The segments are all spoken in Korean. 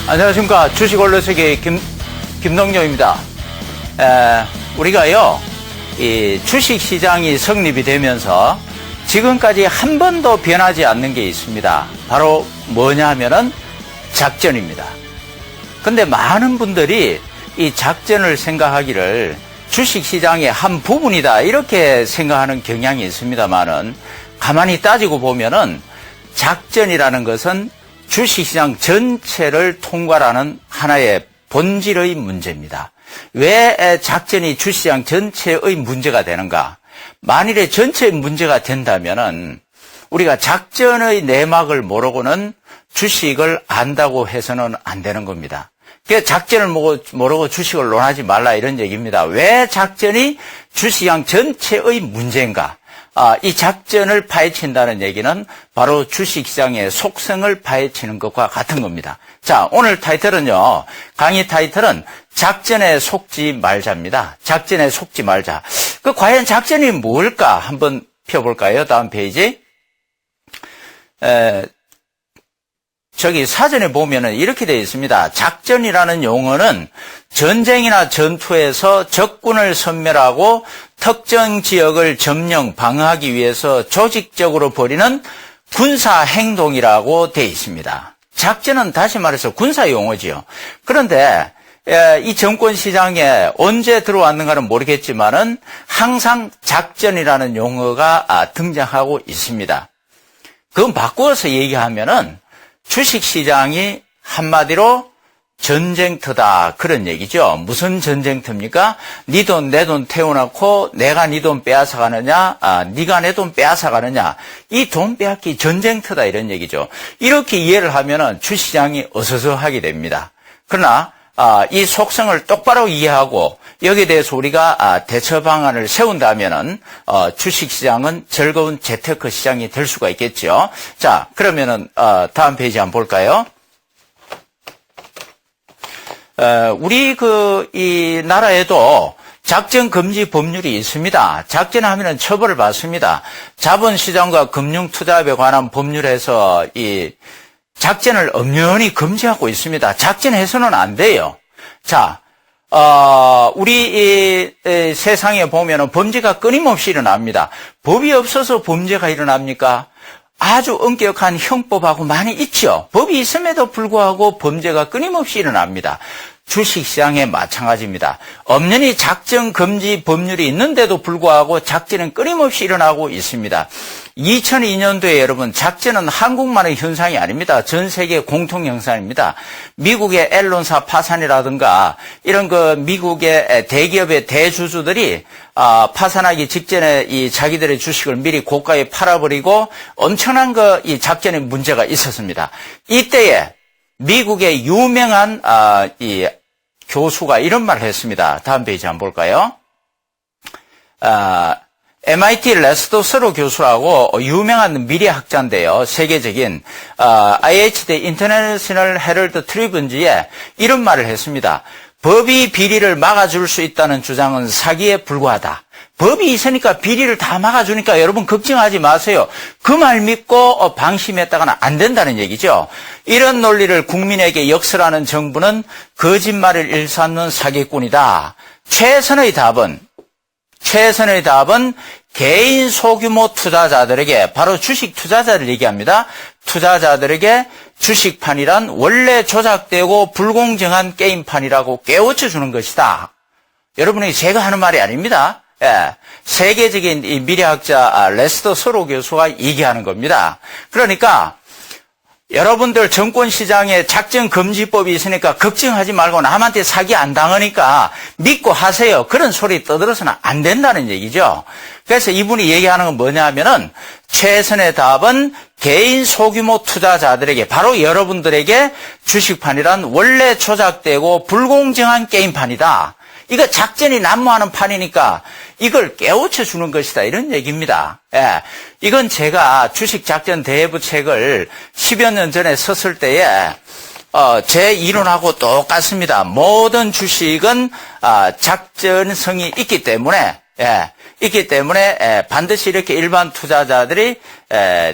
안녕하십니까. 주식언론세계 김동yo입니다. 우리가요, 이 주식시장이 성립이 되면서 지금까지 한 번도 변하지 않는 게 있습니다. 바로 뭐냐 하면은 작전입니다. 근데 많은 분들이 이 작전을 생각하기를 주식시장의 한 부분이다 이렇게 생각하는 경향이 있습니다만은 가만히 따지고 보면은 작전이라는 것은 주식시장 전체를 통과하는 하나의 본질의 문제입니다. 왜 작전이 주식시장 전체의 문제가 되는가? 만일에 전체의 문제가 된다면은 우리가 작전의 내막을 모르고는 주식을 안다고 해서는 안 되는 겁니다. 그래서 작전을 모르고 주식을 논하지 말라 이런 얘기입니다. 왜 작전이 주식시장 전체의 문제인가? 이 작전을 파헤친다는 얘기는 바로 주식시장의 속성을 파헤치는 것과 같은 겁니다. 자, 오늘 타이틀은요, 강의 타이틀은 작전에 속지 말자입니다. 작전에 속지 말자. 과연 작전이 뭘까? 한번 펴볼까요? 다음 페이지. 저기 사전에 보면은 이렇게 되어 있습니다. 작전이라는 용어는 전쟁이나 전투에서 적군을 섬멸하고 특정 지역을 점령, 방어하기 위해서 조직적으로 벌이는 군사 행동이라고 되어 있습니다. 작전은 다시 말해서 군사 용어지요. 그런데 이 정권 시장에 언제 들어왔는가는 모르겠지만은 항상 작전이라는 용어가 등장하고 있습니다. 그건 바꾸어서 얘기하면은 주식시장이 한마디로 전쟁터다 그런 얘기죠. 무슨 전쟁터입니까? 네 돈 내 돈 태워놓고 내가 네 돈 빼앗아가느냐, 네가 내 돈 빼앗아가느냐, 이 돈 빼앗기 전쟁터다 이런 얘기죠. 이렇게 이해를 하면은 주식시장이 어서서하게 됩니다. 그러나 이 속성을 똑바로 이해하고 여기에 대해서 우리가 대처 방안을 세운다면은 주식시장은 즐거운 재테크 시장이 될 수가 있겠죠. 자, 그러면은 다음 페이지 한번 볼까요? 우리 이 나라에도 작전 금지 법률이 있습니다. 작전하면은 처벌을 받습니다. 자본시장과 금융투자에 관한 법률에서 이 작전을 엄연히 금지하고 있습니다. 작전해서는 안 돼요. 자, 우리 세상에 보면은 범죄가 끊임없이 일어납니다. 법이 없어서 범죄가 일어납니까? 아주 엄격한 형법하고 많이 있죠. 법이 있음에도 불구하고 범죄가 끊임없이 일어납니다. 주식시장에 마찬가지입니다. 엄연히 작전 금지 법률이 있는데도 불구하고 작전은 끊임없이 일어나고 있습니다. 2002년도에 여러분 작전은 한국만의 현상이 아닙니다. 전 세계 공통 현상입니다. 미국의 앨런사 파산이라든가 이런 미국의 대기업의 대주주들이 파산하기 직전에 이 자기들의 주식을 미리 고가에 팔아버리고 엄청난 이 작전의 문제가 있었습니다. 이때에 미국의 유명한 이 교수가 이런 말을 했습니다. 다음 페이지 한번 볼까요? MIT 레스터 서로 교수라고 유명한 미래학자인데요. 세계적인 IHD 인터내셔널 헤럴드 트리뷴지에 이런 말을 했습니다. 법이 비리를 막아줄 수 있다는 주장은 사기에 불과하다. 법이 있으니까 비리를 다 막아주니까 여러분 걱정하지 마세요. 그 말 믿고 방심했다가는 안 된다는 얘기죠. 이런 논리를 국민에게 역설하는 정부는 거짓말을 일삼는 사기꾼이다. 최선의 답은 개인 소규모 투자자들에게, 바로 주식 투자자를 얘기합니다. 투자자들에게 주식판이란 원래 조작되고 불공정한 게임판이라고 깨우쳐 주는 것이다. 여러분이 제가 하는 말이 아닙니다. 예, 세계적인 이 미래학자 레스터 서로 교수가 얘기하는 겁니다. 그러니까 여러분들 정권시장에 작전금지법이 있으니까 걱정하지 말고 남한테 사기 안 당하니까 믿고 하세요. 그런 소리 떠들어서는 안 된다는 얘기죠. 그래서 이분이 얘기하는 건 뭐냐 하면은 최선의 답은 개인 소규모 투자자들에게, 바로 여러분들에게 주식판이란 원래 조작되고 불공정한 게임판이다. 이거 작전이 난무하는 판이니까 이걸 깨우쳐 주는 것이다. 이런 얘기입니다. 예. 이건 제가 주식작전 대부 책을 10여 년 전에 썼을 때에 제 이론하고 똑같습니다. 모든 주식은 작전성이 있기 때문에 반드시 이렇게 일반 투자자들이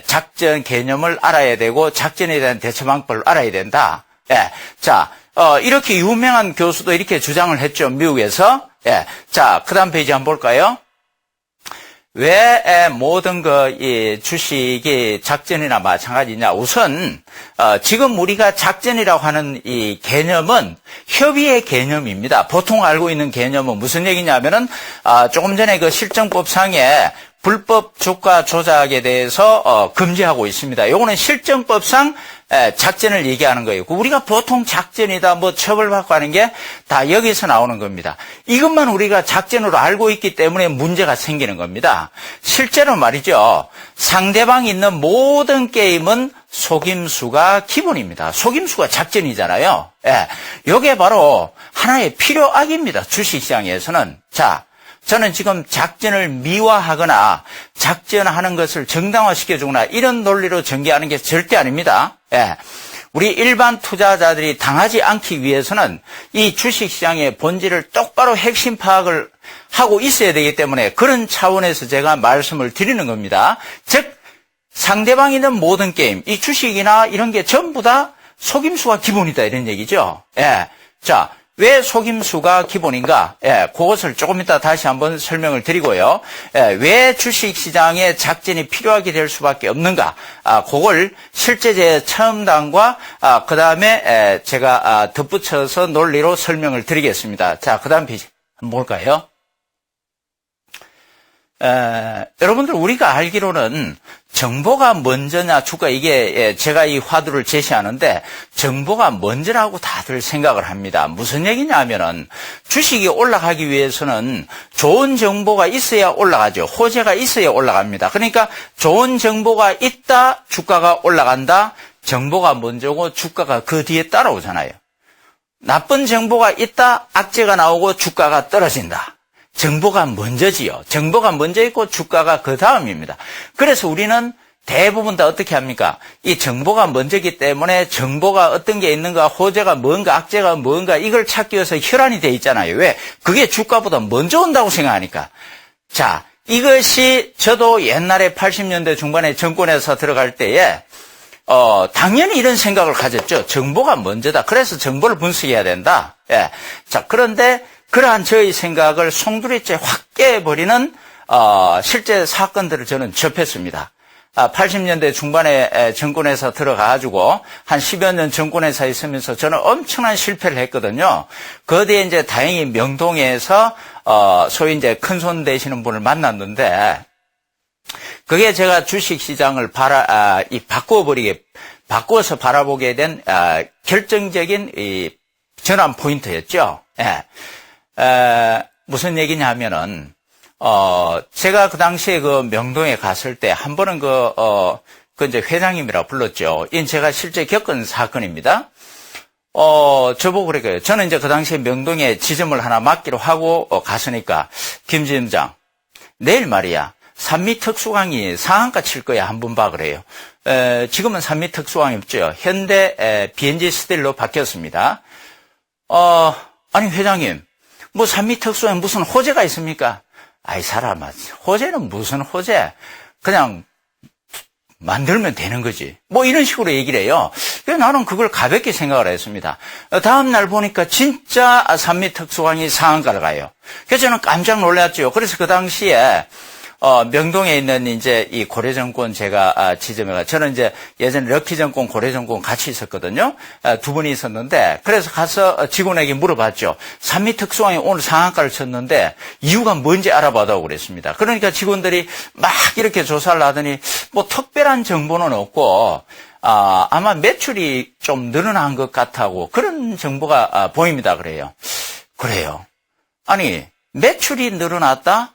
작전 개념을 알아야 되고 작전에 대한 대처 방법을 알아야 된다. 예. 자, 이렇게 유명한 교수도 이렇게 주장을 했죠. 미국에서. 예. 자, 그 다음 페이지 한번 볼까요? 왜 모든 이 주식이 작전이나 마찬가지냐? 우선 지금 우리가 작전이라고 하는 이 개념은 협의의 개념입니다. 보통 알고 있는 개념은 무슨 얘기냐면은 조금 전에 그 실정법상에 불법 주가 조작에 대해서 금지하고 있습니다. 요거는 실정법상 작전을 얘기하는 거예요. 우리가 보통 작전이다 뭐 처벌받고 하는 게 다 여기서 나오는 겁니다. 이것만 우리가 작전으로 알고 있기 때문에 문제가 생기는 겁니다. 실제로 말이죠. 상대방이 있는 모든 게임은 속임수가 기본입니다. 속임수가 작전이잖아요. 예. 요게 바로 하나의 필요악입니다. 주식시장에서는. 자, 저는 지금 작전을 미화하거나 작전하는 것을 정당화시켜주거나 이런 논리로 전개하는 게 절대 아닙니다. 예. 우리 일반 투자자들이 당하지 않기 위해서는 이 주식시장의 본질을 똑바로 핵심 파악을 하고 있어야 되기 때문에 그런 차원에서 제가 말씀을 드리는 겁니다. 즉 상대방이 있는 모든 게임, 이 주식이나 이런 게 전부 다 속임수가 기본이다 이런 얘기죠. 예. 자, 왜 속임수가 기본인가? 예, 그것을 조금 이따 다시 한번 설명을 드리고요. 예, 왜 주식시장에 작전이 필요하게 될 수밖에 없는가? 그걸 실제 제 체험담과 그 다음에 제가 덧붙여서 논리로 설명을 드리겠습니다. 자, 그 다음 페이지 한번 볼까요? 여러분들 우리가 알기로는 정보가 먼저냐 주가 이게 제가 이 화두를 제시하는데 정보가 먼저라고 다들 생각을 합니다. 무슨 얘기냐면은 주식이 올라가기 위해서는 좋은 정보가 있어야 올라가죠. 호재가 있어야 올라갑니다. 그러니까 좋은 정보가 있다 주가가 올라간다. 정보가 먼저고 주가가 그 뒤에 따라오잖아요. 나쁜 정보가 있다 악재가 나오고 주가가 떨어진다. 정보가 먼저지요. 정보가 먼저 있고 주가가 그 다음입니다. 그래서 우리는 대부분 다 어떻게 합니까? 이 정보가 먼저기 때문에 정보가 어떤 게 있는가, 호재가 뭔가, 악재가 뭔가 이걸 찾기 위해서 혈안이 돼 있잖아요. 왜? 그게 주가보다 먼저 온다고 생각하니까. 자, 이것이 저도 옛날에 80년대 중반에 정권회사 들어갈 때에 당연히 이런 생각을 가졌죠. 정보가 먼저다. 그래서 정보를 분석해야 된다. 예. 자, 그런데 그러한 저의 생각을 송두리째 확 깨버리는 실제 사건들을 저는 접했습니다. 80년대 중반에 정권회사 들어가가지고 한 10여 년 정권회사에 있으면서 저는 엄청난 실패를 했거든요. 그 뒤에 이제 다행히 명동에서 소위 이제 큰손 되시는 분을 만났는데 그게 제가 주식시장을 바꾸어서 바라보게 된 결정적인 이 전환 포인트였죠. 예. 무슨 얘기냐면은, 제가 그 당시에 그 명동에 갔을 때 한 번은 그 이제 회장님이라 불렀죠. 이건 제가 실제 겪은 사건입니다. 저보고 그래요. 저는 이제 그 당시에 명동에 지점을 하나 맡기로 하고 갔으니까, 김 지점장, 내일 말이야, 산미 특수강이 상한가 칠 거야. 한번 봐 그래요. 지금은 산미 특수강이 없죠. 현대 BNG 스틸로 바뀌었습니다. 아니 회장님, 뭐 산미 특수에 무슨 호재가 있습니까? 아이 사람아, 호재는 무슨 호재? 그냥 만들면 되는 거지. 뭐 이런 식으로 얘기를 해요. 그래서 나는 그걸 가볍게 생각을 했습니다. 다음 날 보니까 진짜 산미 특수강이 상한가를 가요. 그래서 저는 깜짝 놀랐죠. 그래서 그 당시에 명동에 있는 이제 이 고려증권 제가 지점에 저는 이제 예전에 럭키증권, 고려증권 같이 있었거든요. 두 분이 있었는데 그래서 가서 직원에게 물어봤죠. 산미 특수강이 오늘 상한가를 쳤는데 이유가 뭔지 알아봐다고 그랬습니다. 그러니까 직원들이 막 이렇게 조사를 하더니 뭐 특별한 정보는 없고 아마 매출이 좀 늘어난 것 같다고 그런 정보가 보입니다. 그래요. 아니 매출이 늘어났다?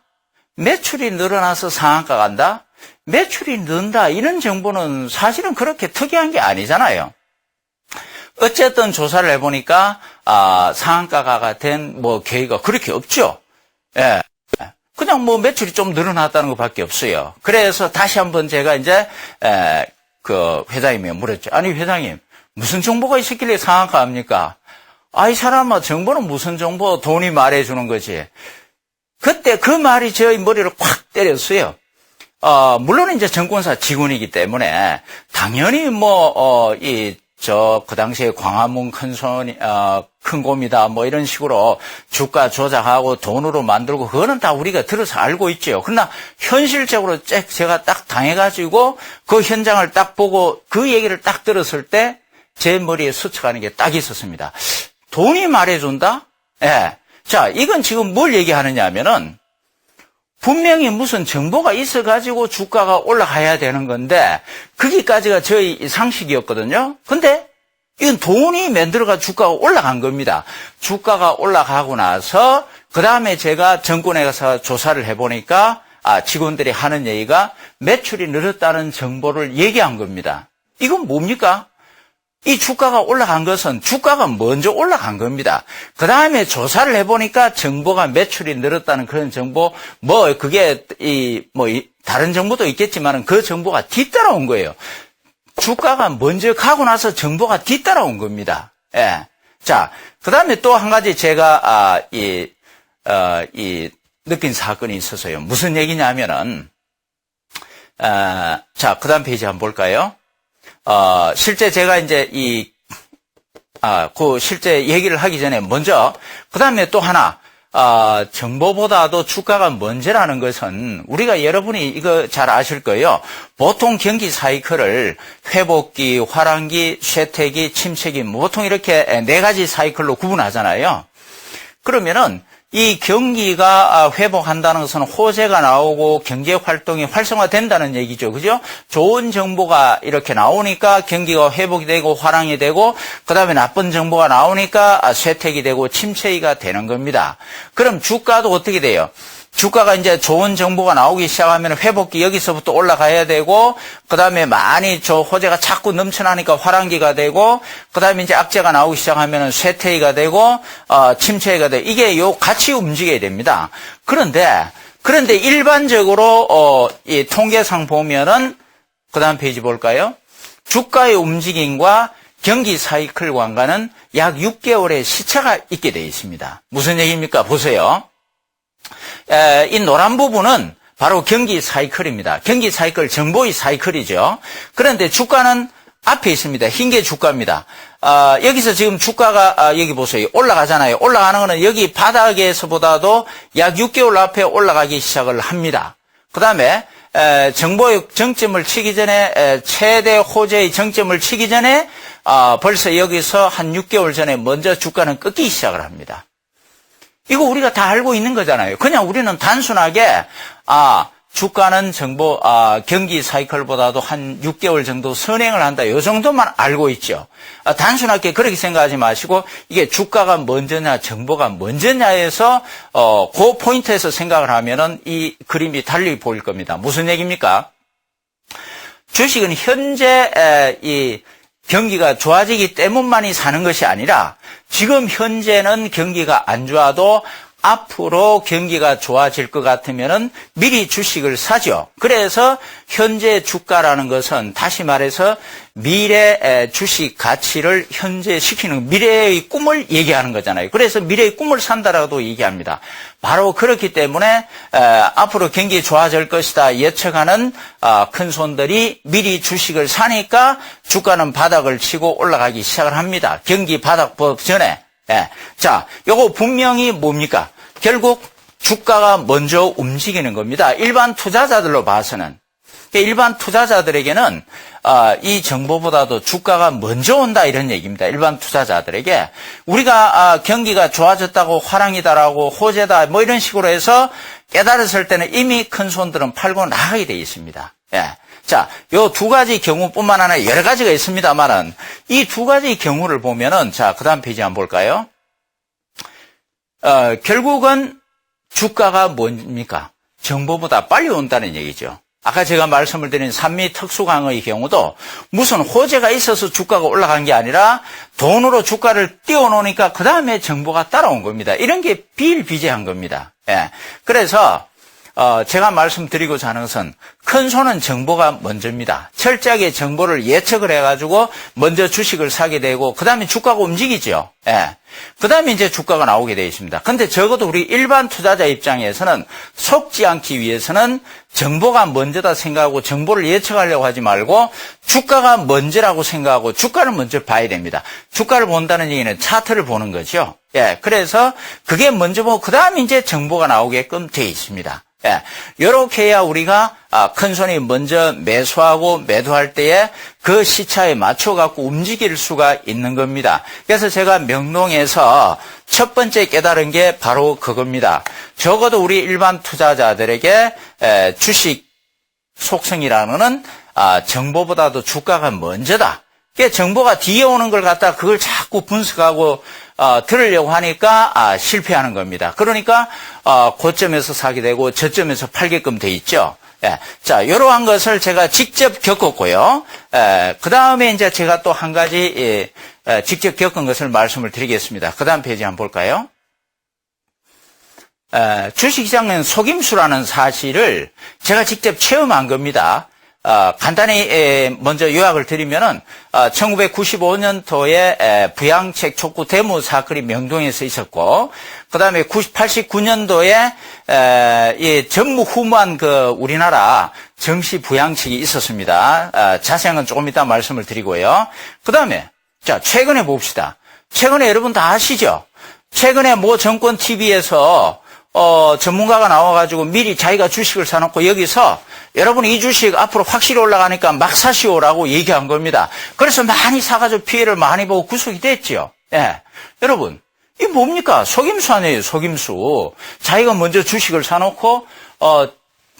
매출이 늘어나서 상한가 간다? 매출이 는다? 이런 정보는 사실은 그렇게 특이한 게 아니잖아요. 어쨌든 조사를 해보니까 상한가가 된 뭐 계기가 그렇게 없죠. 예. 그냥 뭐 매출이 좀 늘어났다는 것밖에 없어요. 그래서 다시 한번 제가 이제 그 회장님이 물었죠. 아니 회장님 무슨 정보가 있었길래 상한가 합니까? 아이 사람아 정보는 무슨 정보? 돈이 말해주는 거지. 그때 그 말이 저의 머리를 콱 때렸어요. 물론 이제 증권사 직원이기 때문에 당연히 이 그 당시에 광화문 큰 곰이다, 뭐 이런 식으로 주가 조작하고 돈으로 만들고, 그거는 다 우리가 들어서 알고 있죠. 그러나 현실적으로 제가 딱 당해가지고 그 현장을 딱 보고 그 얘기를 딱 들었을 때 제 머리에 스쳐가는 게 딱 있었습니다. 돈이 말해준다? 예. 자, 이건 지금 뭘 얘기하느냐 하면은, 분명히 무슨 정보가 있어가지고 주가가 올라가야 되는 건데, 거기까지가 저희 상식이었거든요. 근데 이건 돈이 만들어가 주가가 올라간 겁니다. 주가가 올라가고 나서 그 다음에 제가 정권에 가서 조사를 해보니까 직원들이 하는 얘기가 매출이 늘었다는 정보를 얘기한 겁니다. 이건 뭡니까? 이 주가가 올라간 것은 주가가 먼저 올라간 겁니다. 그 다음에 조사를 해보니까 정보가 매출이 늘었다는 그런 정보, 그게 다른 정보도 있겠지만 그 정보가 뒤따라온 거예요. 주가가 먼저 가고 나서 정보가 뒤따라온 겁니다. 예. 자, 그 다음에 또 한 가지 제가, 느낀 사건이 있어서요. 무슨 얘기냐면은, 자, 그 다음 페이지 한번 볼까요? 실제 제가 이제 실제 얘기를 하기 전에 먼저, 그 다음에 또 하나, 정보보다도 주가가 먼저라는 것은 우리가 여러분이 이거 잘 아실 거예요. 보통 경기 사이클을 회복기, 화랑기, 쇠퇴기, 침체기, 보통 이렇게 4가지 사이클로 구분하잖아요. 그러면은 이 경기가 회복한다는 것은 호재가 나오고 경제 활동이 활성화된다는 얘기죠. 그죠? 좋은 정보가 이렇게 나오니까 경기가 회복이 되고 화랑이 되고, 그 다음에 나쁜 정보가 나오니까 쇠퇴기 되고 침체기가 되는 겁니다. 그럼 주가도 어떻게 돼요? 주가가 이제 좋은 정보가 나오기 시작하면 회복기 여기서부터 올라가야 되고, 그 다음에 많이 호재가 자꾸 넘쳐나니까 화랑기가 되고, 그 다음에 이제 악재가 나오기 시작하면 쇠퇴기가 되고, 침체기가 되고, 이게 같이 움직여야 됩니다. 그런데 일반적으로, 이 통계상 보면은, 그 다음 페이지 볼까요? 주가의 움직임과 경기 사이클 관계는 약 6개월의 시차가 있게 되어 있습니다. 무슨 얘기입니까? 보세요. 이 노란 부분은 바로 경기 사이클입니다. 경기 사이클, 정보의 사이클이죠. 그런데 주가는 앞에 있습니다. 흰 게 주가입니다. 여기서 지금 주가가 여기 보세요. 올라가잖아요. 올라가는 거는 여기 바닥에서보다도 약 6개월 앞에 올라가기 시작을 합니다. 그 다음에 정보의 정점을 치기 전에, 최대 호재의 정점을 치기 전에 벌써 여기서 한 6개월 전에 먼저 주가는 꺾이기 시작을 합니다. 이거 우리가 다 알고 있는 거잖아요. 그냥 우리는 단순하게 주가는 경기 사이클보다도 한 6개월 정도 선행을 한다. 이 정도만 알고 있죠. 단순하게 그렇게 생각하지 마시고, 이게 주가가 먼저냐 정보가 먼저냐에서 그 포인트에서 생각을 하면은 이 그림이 달리 보일 겁니다. 무슨 얘기입니까? 주식은 현재 이 경기가 좋아지기 때문만이 사는 것이 아니라, 지금 현재는 경기가 안 좋아도 앞으로 경기가 좋아질 것 같으면은 미리 주식을 사죠. 그래서 현재 주가라는 것은 다시 말해서 미래 주식 가치를 현재시키는 미래의 꿈을 얘기하는 거잖아요. 그래서 미래의 꿈을 산다라고도 얘기합니다. 바로 그렇기 때문에 앞으로 경기 좋아질 것이다 예측하는 큰 손들이 미리 주식을 사니까 주가는 바닥을 치고 올라가기 시작을 합니다. 경기 바닥 전에. 자, 요거 분명히 뭡니까? 결국 주가가 먼저 움직이는 겁니다. 일반 투자자들로 봐서는. 일반 투자자들에게는 이 정보보다도 주가가 먼저 온다 이런 얘기입니다. 일반 투자자들에게 우리가 경기가 좋아졌다고 화랑이다라고 호재다 뭐 이런 식으로 해서 깨달았을 때는 이미 큰 손들은 팔고 나가게 돼 있습니다. 자, 요 2가지 경우뿐만 아니라 여러 가지가 있습니다만은 이 2가지 경우를 보면은, 자, 그 다음 페이지 한번 볼까요? 결국은 주가가 뭡니까? 정보보다 빨리 온다는 얘기죠. 아까 제가 말씀을 드린 산미 특수강의 경우도 무슨 호재가 있어서 주가가 올라간 게 아니라 돈으로 주가를 띄워놓으니까 그 다음에 정보가 따라온 겁니다. 이런 게 비일비재한 겁니다. 그래서 제가 말씀드리고자 하는 것은 큰 손은 정보가 먼저입니다. 철저하게 정보를 예측을 해가지고 먼저 주식을 사게 되고 그 다음에 주가가 움직이죠. 예. 그 다음에 이제 주가가 나오게 되어 있습니다. 근데 적어도 우리 일반 투자자 입장에서는 속지 않기 위해서는 정보가 먼저다 생각하고 정보를 예측하려고 하지 말고 주가가 먼저라고 생각하고 주가를 먼저 봐야 됩니다. 주가를 본다는 얘기는 차트를 보는 거죠. 예. 그래서 그게 먼저 보고 그 다음에 이제 정보가 나오게끔 되어 있습니다. 예, 요렇게 해야 우리가 큰 손이 먼저 매수하고 매도할 때에 그 시차에 맞춰갖고 움직일 수가 있는 겁니다. 그래서 제가 명동에서 첫 번째 깨달은 게 바로 그겁니다. 적어도 우리 일반 투자자들에게 주식 속성이라는 정보보다도 주가가 먼저다. 정보가 뒤에 오는 걸 갖다 그걸 자꾸 분석하고 들으려고 하니까 실패하는 겁니다. 그러니까 고점에서 사게 되고 저점에서 팔게끔 돼 있죠. 예. 자, 이러한 것을 제가 직접 겪었고요. 그 다음에 이제 제가 또 한 가지 직접 겪은 것을 말씀을 드리겠습니다. 그 다음 페이지 한번 볼까요? 주식시장은 속임수라는 사실을 제가 직접 체험한 겁니다. 간단히 먼저 요약을 드리면은 1995년도에 부양책 촉구 데모 사건이 명동에서 있었고, 그 다음에 89년도에 이 전무후무한 그 우리나라 정시 부양책이 있었습니다. 자세한 건 조금 이따 말씀을 드리고요. 그 다음에 자, 최근에 봅시다. 최근에 여러분 다 아시죠? 최근에 모 정권 TV에서 전문가가 나와가지고 미리 자기가 주식을 사놓고 여기서 여러분 이 주식 앞으로 확실히 올라가니까 막 사시오라고 얘기한 겁니다. 그래서 많이 사가지고 피해를 많이 보고 구속이 됐죠. 예. 여러분, 이게 뭡니까? 속임수 아니에요, 속임수. 자기가 먼저 주식을 사놓고,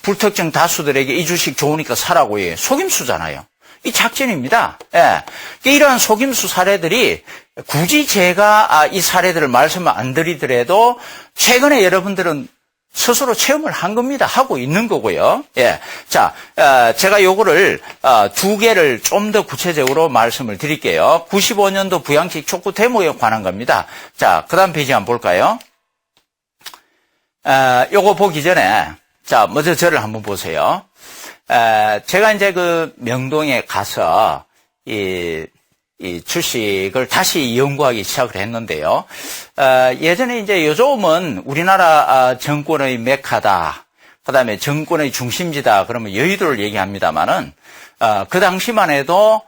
불특정 다수들에게 이 주식 좋으니까 사라고 해요. 속임수잖아요. 이 작전입니다. 예. 이러한 속임수 사례들이 굳이 제가 이 사례들을 말씀을 안 드리더라도 최근에 여러분들은 스스로 체험을 한 겁니다. 하고 있는 거고요. 예. 자, 제가 요거를 두 개를 좀 더 구체적으로 말씀을 드릴게요. 95년도 부양책 촉구 데모에 관한 겁니다. 자, 그 다음 페이지 한번 볼까요? 요거 보기 전에 자, 먼저 저를 한번 보세요. 제가 이제 그 명동에 가서 이 주식을 다시 연구하기 시작을 했는데요. 예전에 이제 요즘은 우리나라 정권의 메카다, 그 다음에 정권의 중심지다, 그러면 여의도를 얘기합니다만은, 그 당시만 해도,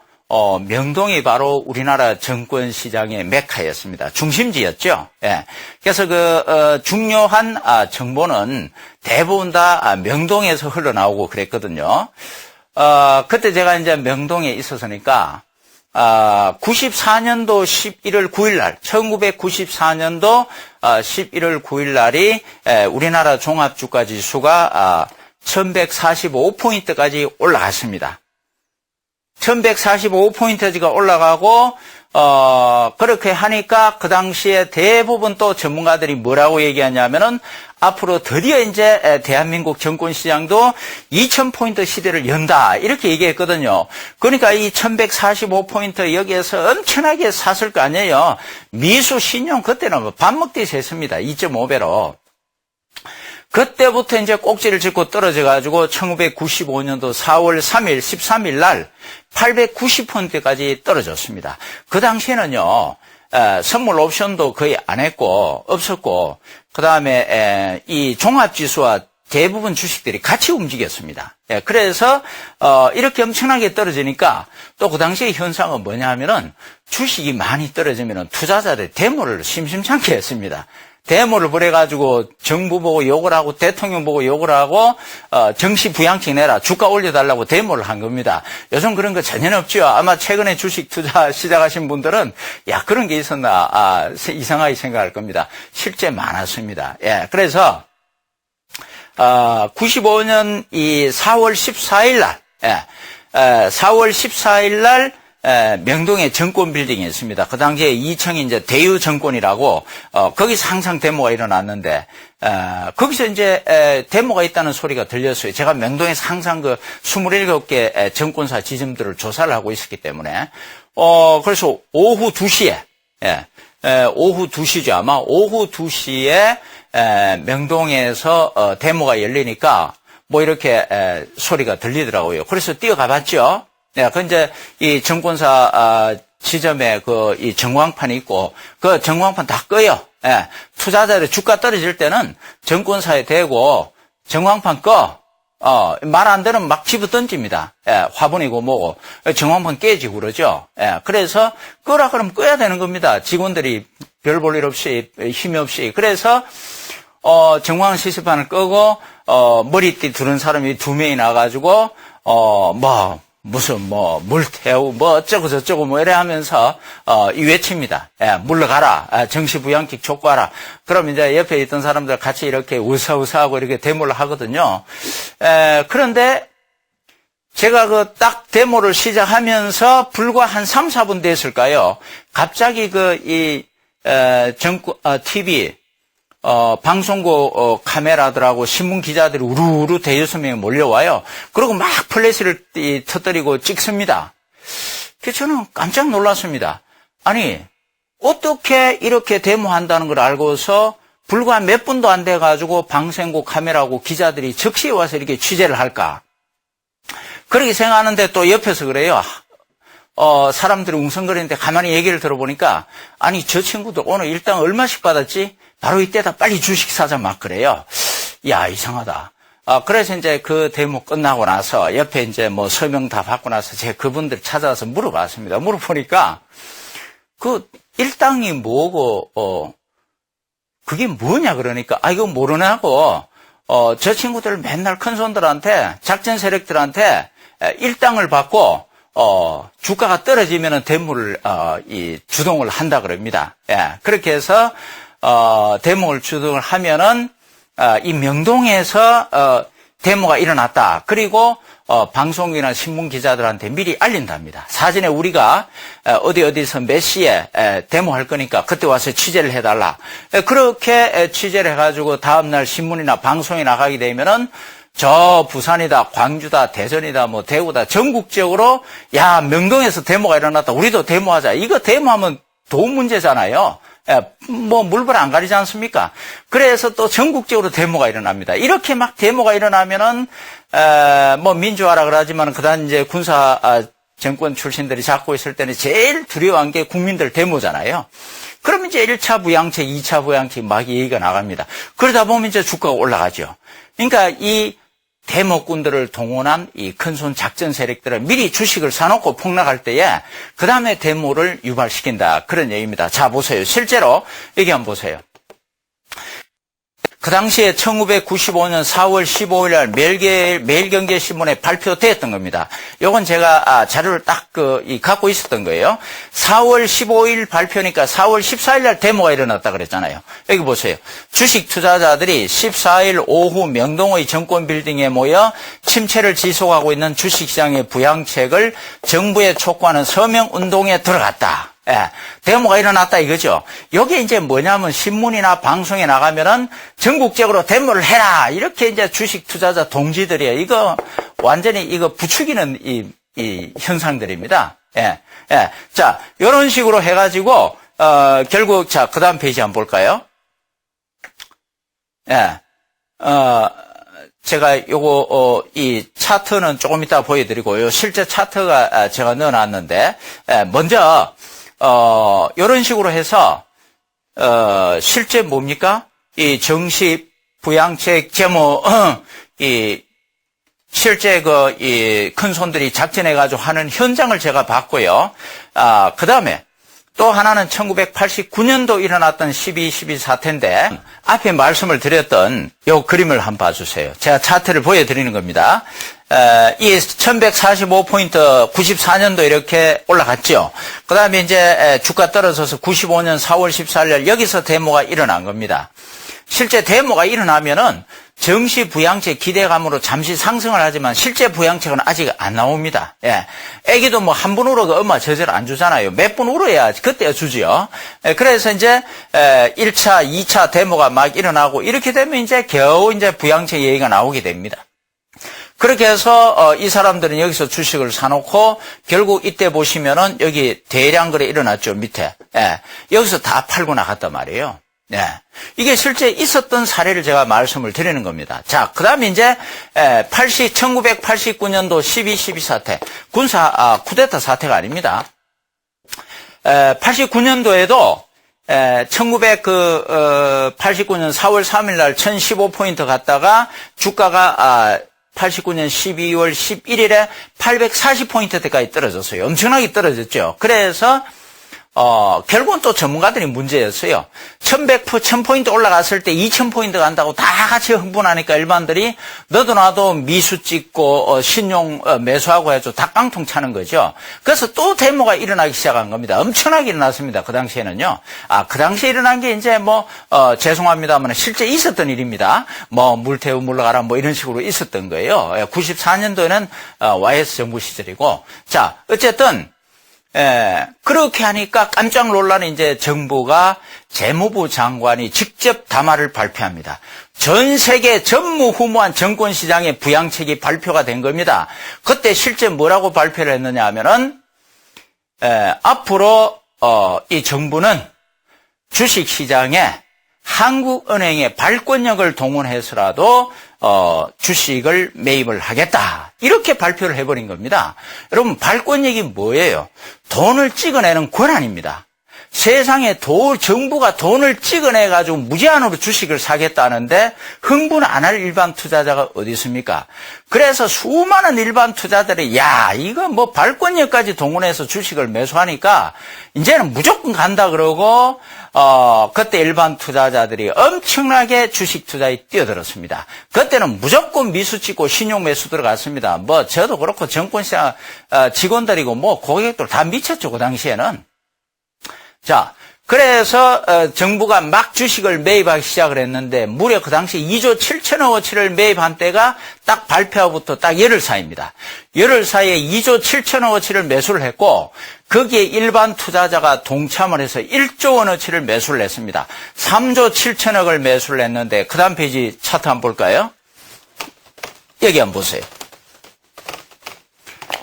명동이 바로 우리나라 정권 시장의 메카였습니다. 중심지였죠. 예. 그래서 중요한 정보는 대부분 다 명동에서 흘러나오고 그랬거든요. 그때 제가 이제 명동에 있었으니까, 94년도 11월 9일 날, 1994년도 11월 9일 날이 우리나라 종합주가 지수가 1145포인트까지 올라갔습니다. 1145포인트가 올라가고, 그렇게 하니까 그 당시에 대부분 또 전문가들이 뭐라고 얘기하냐면은 앞으로 드디어 이제 대한민국 정권시장도 2000포인트 시대를 연다. 이렇게 얘기했거든요. 그러니까 이 1145포인트 여기에서 엄청나게 샀을 거 아니에요. 미수 신용 그때는 밥 먹듯이 했습니다. 2.5배로. 그때부터 이제 꼭지를 짚고 떨어져가지고 1995년도 4월 3일, 13일 날 890포인트까지 떨어졌습니다. 그 당시에는요, 선물 옵션도 거의 안 했고, 없었고, 그 다음에, 이 종합지수와 대부분 주식들이 같이 움직였습니다. 그래서, 이렇게 엄청나게 떨어지니까 또 그 당시의 현상은 뭐냐 하면은 주식이 많이 떨어지면은 투자자들 데모를 심심찮게 했습니다. 데모를 벌여가지고 정부 보고 욕을 하고 대통령 보고 욕을 하고 정시 부양책 내라 주가 올려달라고 데모를 한 겁니다. 요즘 그런 거 전혀 없죠. 아마 최근에 주식 투자 시작하신 분들은 야 그런 게 있었나 이상하게 생각할 겁니다. 실제 많았습니다. 예, 그래서 95년 이 4월 14일 날 4월 14일 날 명동에 정권 빌딩이 있습니다. 그 당시에 이청이 이제 대유정권이라고, 거기서 항상 데모가 일어났는데, 거기서 이제, 데모가 있다는 소리가 들렸어요. 제가 명동에서 항상 27개 정권사 지점들을 조사를 하고 있었기 때문에, 그래서 오후 2시에, 오후 2시죠. 아마 오후 2시에, 명동에서 데모가 열리니까 뭐 이렇게 소리가 들리더라고요. 그래서 뛰어가 봤죠. 그 이제 이 정권사 지점에 이 전광판이 있고 그 전광판 다 꺼요. 투자자들이 주가 떨어질 때는 정권사에 대고 전광판 꺼. 말 안 되면 막 집어 던집니다. 화분이고 뭐고. 전광판 깨지고 그러죠. 그래서 끄라 그러면 꺼야 되는 겁니다. 직원들이 별 볼 일 없이, 힘이 없이. 그래서, 전광 시스판을 끄고, 머리띠 두른 사람이 2명이 나가지고, 물 태우고, 어쩌고 저쩌고 이래 하면서, 외칩니다. 물러가라. 정시부양책 촉구하라. 그럼 이제 옆에 있던 사람들 같이 이렇게 우사우사하고 이렇게 데모를 하거든요. 그런데, 제가 딱 데모를 시작하면서 불과 한 3, 4분 됐을까요? 갑자기 TV, 방송국 카메라들하고 신문 기자들이 우르르 대여섯 명이 몰려와요. 그리고 막 플래시를 터뜨리고 찍습니다. 그래서 저는 깜짝 놀랐습니다. 아니, 어떻게 이렇게 데모한다는 걸 알고서 불과 몇 분도 안 돼가지고 방송국 카메라하고 기자들이 즉시 와서 이렇게 취재를 할까? 그렇게 생각하는데 또 옆에서 그래요. 사람들이 웅성거리는데 가만히 얘기를 들어보니까, 아니, 저 친구들 오늘 일당 얼마씩 받았지? 바로 이때다 빨리 주식 사자 막 그래요. 야, 이상하다. 그래서 이제 그 데모 끝나고 나서 옆에 이제 서명 다 받고 나서 제가 그분들 찾아와서 물어봤습니다. 물어보니까, 일당이 뭐고, 그게 뭐냐 그러니까, 이거 모르냐고, 저 친구들 맨날 큰 손들한테, 작전 세력들한테 일당을 받고, 주가가 떨어지면은 데모를, 주동을 한다 그럽니다. 그렇게 해서, 데모를 주동을 하면은, 이 명동에서, 데모가 일어났다. 그리고, 방송이나 신문 기자들한테 미리 알린답니다. 사전에 우리가, 어디서 몇 시에, 데모할 거니까 그때 와서 취재를 해달라. 그렇게 취재를 해가지고 다음날 신문이나 방송에 나가게 되면은, 저 부산이다, 광주다, 대전이다, 대구다, 전국적으로 야, 명동에서 데모가 일어났다. 우리도 데모하자. 이거 데모하면 돈 문제잖아요. 물불 안 가리지 않습니까? 그래서 또 전국적으로 데모가 일어납니다. 이렇게 막 데모가 일어나면은 민주화라 그러지만 그다음 이제 군사 정권 출신들이 잡고 있을 때는 제일 두려워한 게 국민들 데모잖아요. 그러면 이제 1차 부양책, 2차 부양책 막 얘기가 나갑니다. 그러다 보면 이제 주가가 올라가죠. 그러니까 이 데모꾼들을 동원한 이 큰손 작전 세력들은 미리 주식을 사놓고 폭락할 때에 그 다음에 데모를 유발시킨다. 그런 얘기입니다. 자, 보세요. 실제로 여기 한번 보세요. 그 당시에 1995년 4월 15일 날 매일경제신문에 발표됐던 겁니다. 요건 제가 자료를 딱 갖고 있었던 거예요. 4월 15일 발표니까 4월 14일 날 데모가 일어났다 그랬잖아요. 여기 보세요. 주식 투자자들이 14일 오후 명동의 정권 빌딩에 모여 침체를 지속하고 있는 주식시장의 부양책을 정부에 촉구하는 서명운동에 들어갔다. 데모가 일어났다 이거죠. 여기 이제 뭐냐면 신문이나 방송에 나가면은 전국적으로 데모를 해라. 이렇게 이제 주식 투자자 동지들이에요. 이거 완전히 이거 부추기는 이 현상들입니다. 자, 이런 식으로 해가지고, 결국, 자, 그 다음 페이지 한번 볼까요? 제가 요거, 이 차트는 조금 이따 보여드리고요. 실제 차트가 제가 넣어놨는데, 먼저, 요런 식으로 해서, 실제 뭡니까? 이 정식 부양책 제모, 실제 이 큰 손들이 작전해가지고 하는 현장을 제가 봤고요. 그 다음에 또 하나는 1989년도 일어났던 12.12 사태인데, 앞에 말씀을 드렸던 요 그림을 한번 봐주세요. 제가 차트를 보여드리는 겁니다. 이 1145포인트 94년도 이렇게 올라갔죠. 그 다음에 이제 주가 떨어져서 95년 4월 14일 여기서 데모가 일어난 겁니다. 실제 데모가 일어나면은 정시 부양책 기대감으로 잠시 상승을 하지만 실제 부양책은 아직 안 나옵니다. 애기도 한 번 울어도 엄마 제대로 안 주잖아요. 몇 번 울어야 그때야 주지요. 그래서 이제 1차, 2차 데모가 막 일어나고 이렇게 되면 이제 겨우 이제 부양책 얘기가 나오게 됩니다. 그렇게 해서 이 사람들은 여기서 주식을 사놓고 결국 이때 보시면은 여기 대량 거래 일어났죠. 밑에. 여기서 다 팔고 나갔단 말이에요. 네. 이게 실제 있었던 사례를 제가 말씀을 드리는 겁니다. 자, 그 다음에 이제, 1989년도 12.12 사태. 쿠데타 사태가 아닙니다. 89년도에도, 1989년 4월 3일 날 1015포인트 갔다가 주가가, 89년 12월 11일에 840포인트대까지 떨어졌어요. 엄청나게 떨어졌죠. 그래서, 결국은 또 전문가들이 문제였어요. 1000포인트 올라갔을 때 2000포인트 간다고 다 같이 흥분하니까 일반들이 너도 나도 미수 찍고, 신용 매수하고 해서 다 깡통 차는 거죠. 그래서 또 데모가 일어나기 시작한 겁니다. 엄청나게 일어났습니다. 그 당시에는요. 그 당시에 일어난 게 이제 죄송합니다만 실제 있었던 일입니다. 물태우 물러가라 이런 식으로 있었던 거예요. 94년도에는, YS 정부 시절이고. 자, 어쨌든, 그렇게 하니까 깜짝 놀라는 이제 정부가 재무부 장관이 직접 담화를 발표합니다. 전 세계 전무후무한 정권시장의 부양책이 발표가 된 겁니다. 그때 실제 뭐라고 발표를 했느냐 하면은, 앞으로, 이 정부는 주식시장에 한국은행의 발권력을 동원해서라도 주식을 매입을 하겠다. 이렇게 발표를 해버린 겁니다. 여러분, 발권력이 뭐예요? 돈을 찍어내는 권한입니다. 세상에 정부가 돈을 찍어내가지고 무제한으로 주식을 사겠다는데 흥분 안 할 일반 투자자가 어디 있습니까? 그래서 수많은 일반 투자들이 이거 발권력까지 동원해서 주식을 매수하니까 이제는 무조건 간다 그러고 그때 일반 투자자들이 엄청나게 주식 투자에 뛰어들었습니다. 그때는 무조건 미수 찍고 신용 매수 들어갔습니다. 저도 그렇고 정권시장 직원들이고 고객들 다 미쳤죠, 그 당시에는. 자, 그래서 정부가 막 주식을 매입하기 시작을 했는데 무려 그 당시 2조 7천억어치를 매입한 때가 딱 발표부터 딱 열흘 사이입니다. 열흘 사이에 2조 7천억어치를 매수를 했고 거기에 일반 투자자가 동참을 해서 1조 원어치를 매수를 했습니다. 3조 7천억을 매수를 했는데 그 다음 페이지 차트 한번 볼까요? 여기 한번 보세요.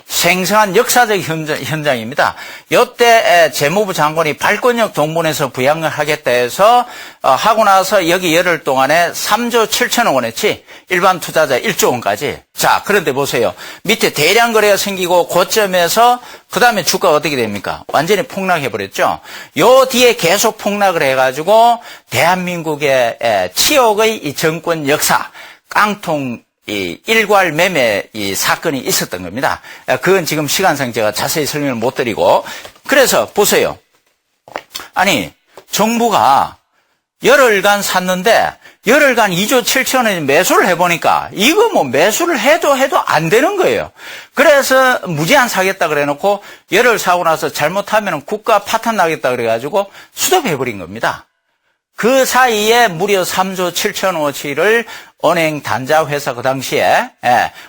생생한 역사적 현장입니다. 이때 재무부 장관이 발권력 동원해서 부양을 하겠다 해서 하고 나서 여기 열흘 동안에 3조 7천억 원어치 일반 투자자 1조 원까지. 자, 그런데 보세요. 밑에 대량 거래가 생기고 고점에서 그 다음에 주가가 어떻게 됩니까? 완전히 폭락해버렸죠. 요 뒤에 계속 폭락을 해가지고 대한민국의 치욕의 이 정권 역사 깡통 이 일괄 매매 이 사건이 있었던 겁니다. 그건 지금 시간상 제가 자세히 설명을 못 드리고. 그래서 보세요. 아니, 정부가 열흘간 샀는데 열흘간 2조 7천원에 매수를 해보니까 이거 매수를 해도 안 되는 거예요. 그래서 무제한 사겠다 그래 놓고 열흘 사고 나서 잘못하면 국가 파탄 나겠다 그래가지고 수도해버린 겁니다. 그 사이에 무려 3조 7천원어치를 은행 단자 회사 그 당시에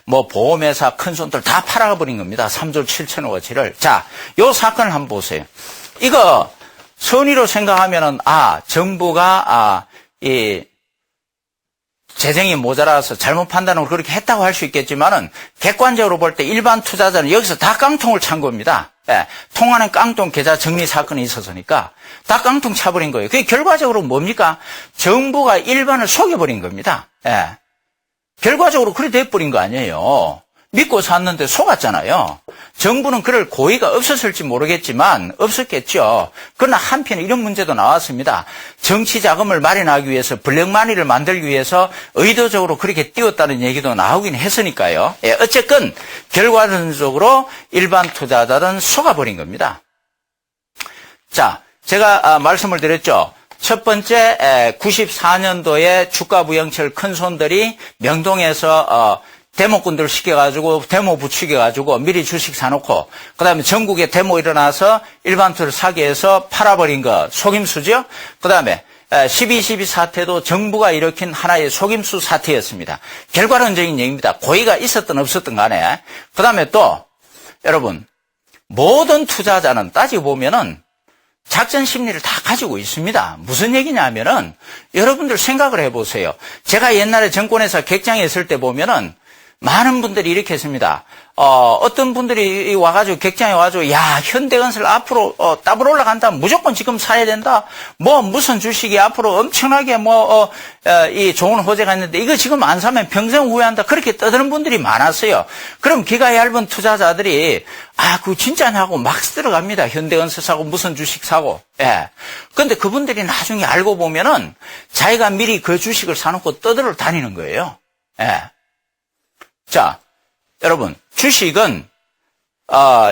보험회사 큰 손들 다 팔아버린 겁니다. 3조 7천억어치를. 자, 요 사건을 한번 보세요. 이거 선의로 생각하면은 정부가 이 재정이 모자라서 잘못 판단으로 그렇게 했다고 할 수 있겠지만은 객관적으로 볼 때 일반 투자자는 여기서 다 깡통을 찬 겁니다. 통화는 깡통 계좌 정리 사건이 있어서니까 다 깡통 차버린 거예요. 그게 결과적으로 뭡니까? 정부가 일반을 속여버린 겁니다. 결과적으로 그래 돼버린 거 아니에요. 믿고 샀는데 속았잖아요. 정부는 그럴 고의가 없었을지 모르겠지만 없었겠죠. 그러나 한편 이런 문제도 나왔습니다. 정치 자금을 마련하기 위해서 블랙마니를 만들기 위해서 의도적으로 그렇게 띄웠다는 얘기도 나오긴 했으니까요. 어쨌건 결과론적으로 일반 투자자들은 속아버린 겁니다. 자, 제가 말씀을 드렸죠. 첫 번째 94년도에 주가 부양책 큰 손들이 명동에서 데모꾼들 시켜가지고 데모 부추겨가지고 미리 주식 사놓고 그다음에 전국에 데모 일어나서 일반 투자를 사게 해서 팔아버린 거 속임수죠. 그다음에 12.12 사태도 정부가 일으킨 하나의 속임수 사태였습니다. 결과론적인 얘기입니다. 고의가 있었든 없었든 간에. 그다음에 또 여러분 모든 투자자는 따지고 보면은 작전 심리를 다 가지고 있습니다. 무슨 얘기냐면은 여러분들 생각을 해보세요. 제가 옛날에 정권회사 객장에 있을 때 보면은 많은 분들이 이렇게 했습니다. 어떤 분들이 와가지고 객장에 와가지고 야 현대건설 앞으로 더블 올라간다 무조건 지금 사야 된다 뭐 무슨 주식이 앞으로 엄청나게 이 좋은 호재가 있는데 이거 지금 안 사면 평생 후회한다 그렇게 떠드는 분들이 많았어요. 그럼 기가 얇은 투자자들이 그거 진짜냐고 막 들어갑니다. 현대건설 사고 무슨 주식 사고. 예. 근데 그분들이 나중에 알고 보면은 자기가 미리 그 주식을 사놓고 떠들어 다니는 거예요. 예. 자, 여러분, 주식은,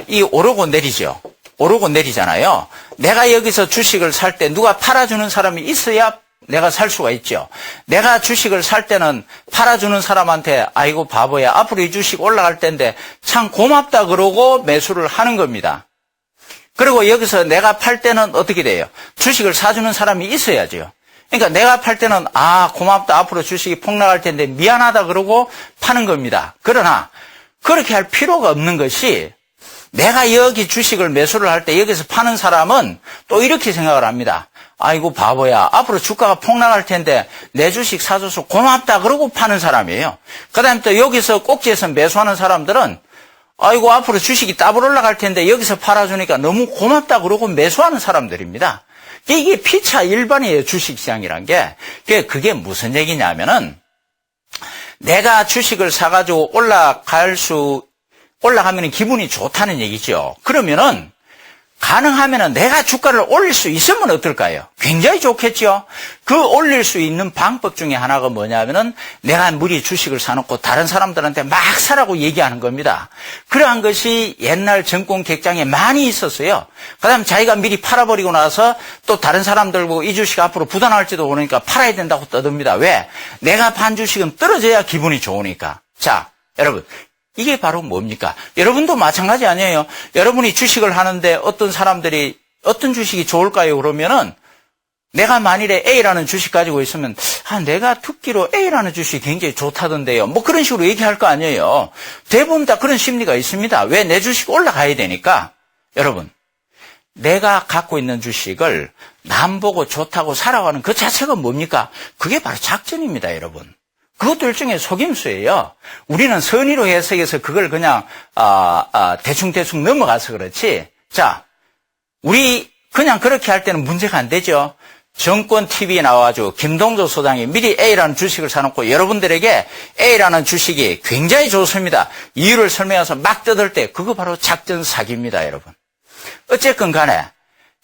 이 오르고 내리죠. 오르고 내리잖아요. 내가 여기서 주식을 살 때 누가 팔아주는 사람이 있어야 내가 살 수가 있죠. 내가 주식을 살 때는 팔아주는 사람한테 아이고 바보야. 앞으로 이 주식 올라갈 텐데 참 고맙다 그러고 매수를 하는 겁니다. 그리고 여기서 내가 팔 때는 어떻게 돼요? 주식을 사주는 사람이 있어야죠. 그러니까 내가 팔 때는 고맙다 앞으로 주식이 폭락할 텐데 미안하다 그러고 파는 겁니다. 그러나 그렇게 할 필요가 없는 것이 내가 여기 주식을 매수를 할 때 여기서 파는 사람은 또 이렇게 생각을 합니다. 아이고 바보야 앞으로 주가가 폭락할 텐데 내 주식 사줘서 고맙다 그러고 파는 사람이에요. 그 다음에 또 여기서 꼭지에서 매수하는 사람들은 아이고 앞으로 주식이 더블 올라갈 텐데 여기서 팔아주니까 너무 고맙다 그러고 매수하는 사람들입니다. 이게 피차 일반이에요. 주식시장이란 게. 그게 무슨 얘기냐면은 내가 주식을 사가지고 올라가면 기분이 좋다는 얘기죠. 그러면은 가능하면은 내가 주가를 올릴 수 있으면 어떨까요? 굉장히 좋겠죠. 그 올릴 수 있는 방법 중에 하나가 뭐냐면은 내가 미리 주식을 사놓고 다른 사람들한테 막 사라고 얘기하는 겁니다. 그러한 것이 옛날 정권 객장에 많이 있었어요. 그다음 자기가 미리 팔아버리고 나서 또 다른 사람들 보고 이 주식 앞으로 부담할지도 모르니까 팔아야 된다고 떠듭니다. 왜? 내가 판 주식은 떨어져야 기분이 좋으니까. 자, 여러분. 이게 바로 뭡니까? 여러분도 마찬가지 아니에요? 여러분이 주식을 하는데 어떤 사람들이 어떤 주식이 좋을까요? 그러면은 내가 만일에 A라는 주식 가지고 있으면 내가 듣기로 A라는 주식이 굉장히 좋다던데요. 뭐 그런 식으로 얘기할 거 아니에요. 대부분 다 그런 심리가 있습니다. 왜? 내 주식 올라가야 되니까. 여러분, 내가 갖고 있는 주식을 남 보고 좋다고 사라고 하는 그 자체가 뭡니까? 그게 바로 작전입니다, 여러분. 그것도 일종의 속임수예요. 우리는 선의로 해석해서 그걸 그냥 대충 넘어가서 그렇지. 자, 우리 그냥 그렇게 할 때는 문제가 안 되죠. 정권 TV에 나와가지고 김동조 소장이 미리 A라는 주식을 사놓고 여러분들에게 A라는 주식이 굉장히 좋습니다. 이유를 설명해서 막 떠들 때 그거 바로 작전 사기입니다, 여러분. 어쨌건 간에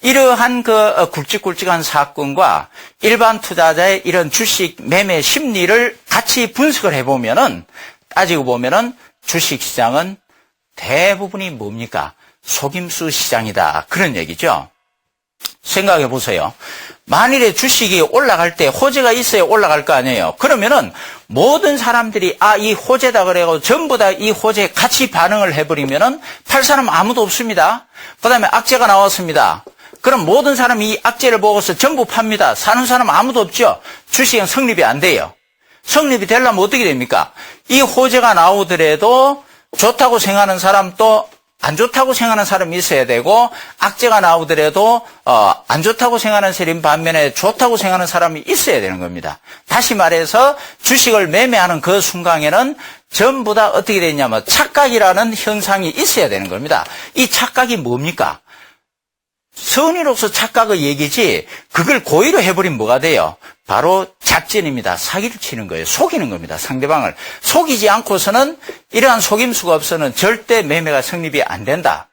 이러한 그 굵직굵직한 사건과 일반 투자자의 이런 주식 매매 심리를 같이 분석을 해보면은, 따지고 보면은 주식 시장은 대부분이 뭡니까? 속임수 시장이다. 그런 얘기죠. 생각해 보세요. 만일에 주식이 올라갈 때 호재가 있어야 올라갈 거 아니에요. 그러면은 모든 사람들이 이 호재다 그래가지고 전부 다 이 호재에 같이 반응을 해버리면은 팔 사람 아무도 없습니다. 그 다음에 악재가 나왔습니다. 그럼 모든 사람이 이 악재를 보고서 전부 팝니다. 사는 사람 아무도 없죠. 주식은 성립이 안 돼요. 성립이 되려면 어떻게 됩니까? 이 호재가 나오더라도 좋다고 생각하는 사람 또 안 좋다고 생각하는 사람이 있어야 되고, 악재가 나오더라도 안 좋다고 생각하는 사람 반면에 좋다고 생각하는 사람이 있어야 되는 겁니다. 다시 말해서 주식을 매매하는 그 순간에는 전부 다 어떻게 되냐면 착각이라는 현상이 있어야 되는 겁니다. 이 착각이 뭡니까? 선의로서 착각의 얘기지 그걸 고의로 해버리면 뭐가 돼요? 바로 작전입니다. 사기를 치는 거예요. 속이는 겁니다. 상대방을. 속이지 않고서는 이러한 속임수가 없어서는 절대 매매가 성립이 안 된다.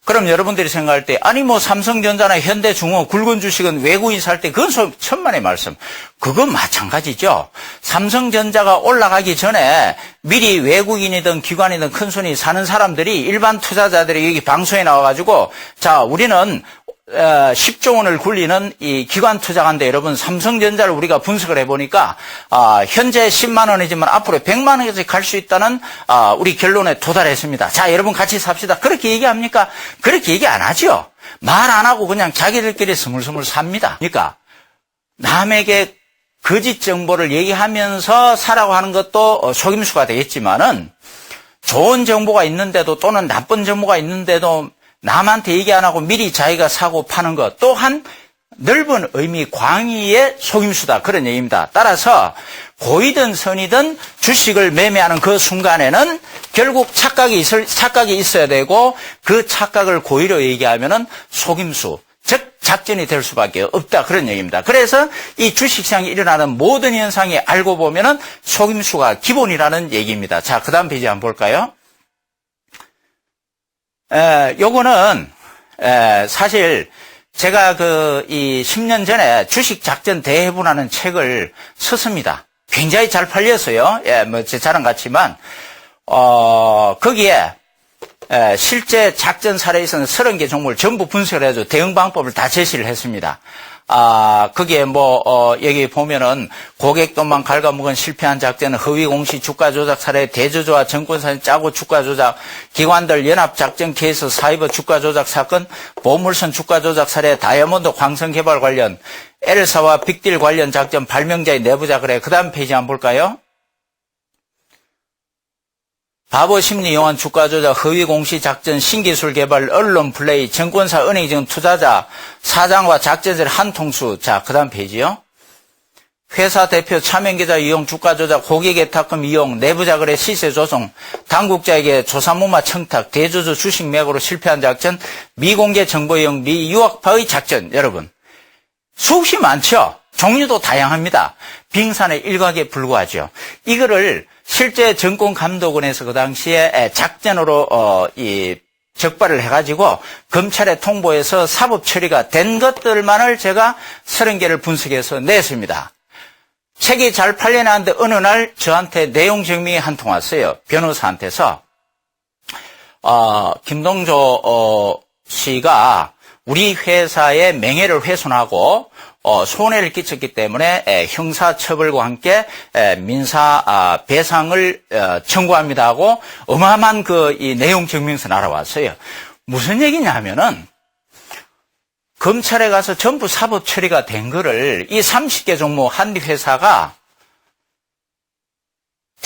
그럼 여러분들이 생각할 때 삼성전자나 현대중공 굵은 주식은 외국인 살 때 그건 천만의 말씀. 그건 마찬가지죠. 삼성전자가 올라가기 전에 미리 외국인이든 기관이든 큰손이 사는 사람들이 일반 투자자들이 여기 방송에 나와가지고 자 우리는 10조 원을 굴리는 이 기관 투자가인데 여러분 삼성전자를 우리가 분석을 해보니까 현재 10만 원이지만 앞으로 100만 원까지 갈 수 있다는 우리 결론에 도달했습니다. 자 여러분 같이 삽시다. 그렇게 얘기합니까? 그렇게 얘기 안 하죠. 말 안 하고 그냥 자기들끼리 스물스물 삽니다. 그러니까 남에게 거짓 정보를 얘기하면서 사라고 하는 것도 속임수가 되겠지만은 좋은 정보가 있는데도 또는 나쁜 정보가 있는데도 남한테 얘기 안 하고 미리 자기가 사고 파는 것 또한 넓은 의미 광의의 속임수다. 그런 얘기입니다. 따라서 고이든 선이든 주식을 매매하는 그 순간에는 결국 착각이 있어야 되고 그 착각을 고의로 얘기하면은 속임수, 즉 작전이 될 수밖에 없다. 그런 얘기입니다. 그래서 이 주식시장에 일어나는 모든 현상이 알고 보면은 속임수가 기본이라는 얘기입니다. 자, 그 다음 페이지 한번 볼까요? 요거는 사실 제가 이 10년 전에 주식 작전 대해부라는 책을 썼습니다. 굉장히 잘 팔렸어요. 뭐 제 자랑 같지만 거기에 실제 작전 사례에 있어서 30개 종목을 전부 분석을 해서 대응 방법을 다 제시를 했습니다. 거기에 여기 보면은 고객돈만 갉아먹은 실패한 작전, 허위 공시 주가 조작 사례, 대주주와 증권사에 짜고 주가 조작, 기관들 연합 작전 케이스, 사이버 주가 조작 사건, 보물선 주가 조작 사례, 다이아몬드 광선 개발 관련, 엘사와 빅딜 관련 작전, 발명자의 내부자 거래. 그 다음 페이지 한번 볼까요? 바보 심리 용한 주가 조작, 허위 공시 작전, 신기술 개발, 언론 플레이, 증권사 은행증 투자자, 사장과 작전세 한 통수. 자, 그 다음 페이지요. 회사 대표 차명계좌 이용, 주가 조작, 고객 예탁금 이용, 내부자 거래 시세 조성, 당국자에게 조사무마 청탁, 대주주 주식 매고로 실패한 작전, 미공개 정보 이용, 미유학파의 작전. 여러분, 수없이 많죠? 종류도 다양합니다. 빙산의 일각에 불과하죠. 이거를 실제 정권감독원에서 그 당시에 작전으로 적발을 해가지고 검찰에 통보해서 사법 처리가 된 것들만을 제가 30개를 분석해서 냈습니다. 책이 잘 팔려나는데 어느 날 저한테 내용 증명이 한 통 왔어요. 변호사한테서 김동조 씨가 우리 회사의 명예를 훼손하고 손해를 끼쳤기 때문에 형사처벌과 함께 민사 배상을 청구합니다 하고 어마어마한 이 내용 증명서 날아왔어요. 무슨 얘기냐면은 검찰에 가서 전부 사법 처리가 된 거를 이 30개 종목 한 회사가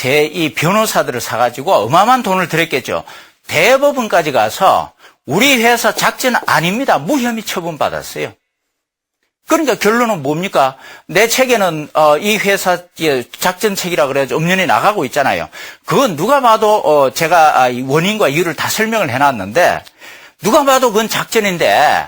이 변호사들을 사가지고 어마어마한 돈을 들였겠죠. 대법원까지 가서 우리 회사 작전 아닙니다. 무혐의 처분받았어요. 그러니까 결론은 뭡니까? 내 책에는 이 회사 작전책이라 그래가지고 엄연히 나가고 있잖아요. 그건 누가 봐도 제가 원인과 이유를 다 설명을 해놨는데 누가 봐도 그건 작전인데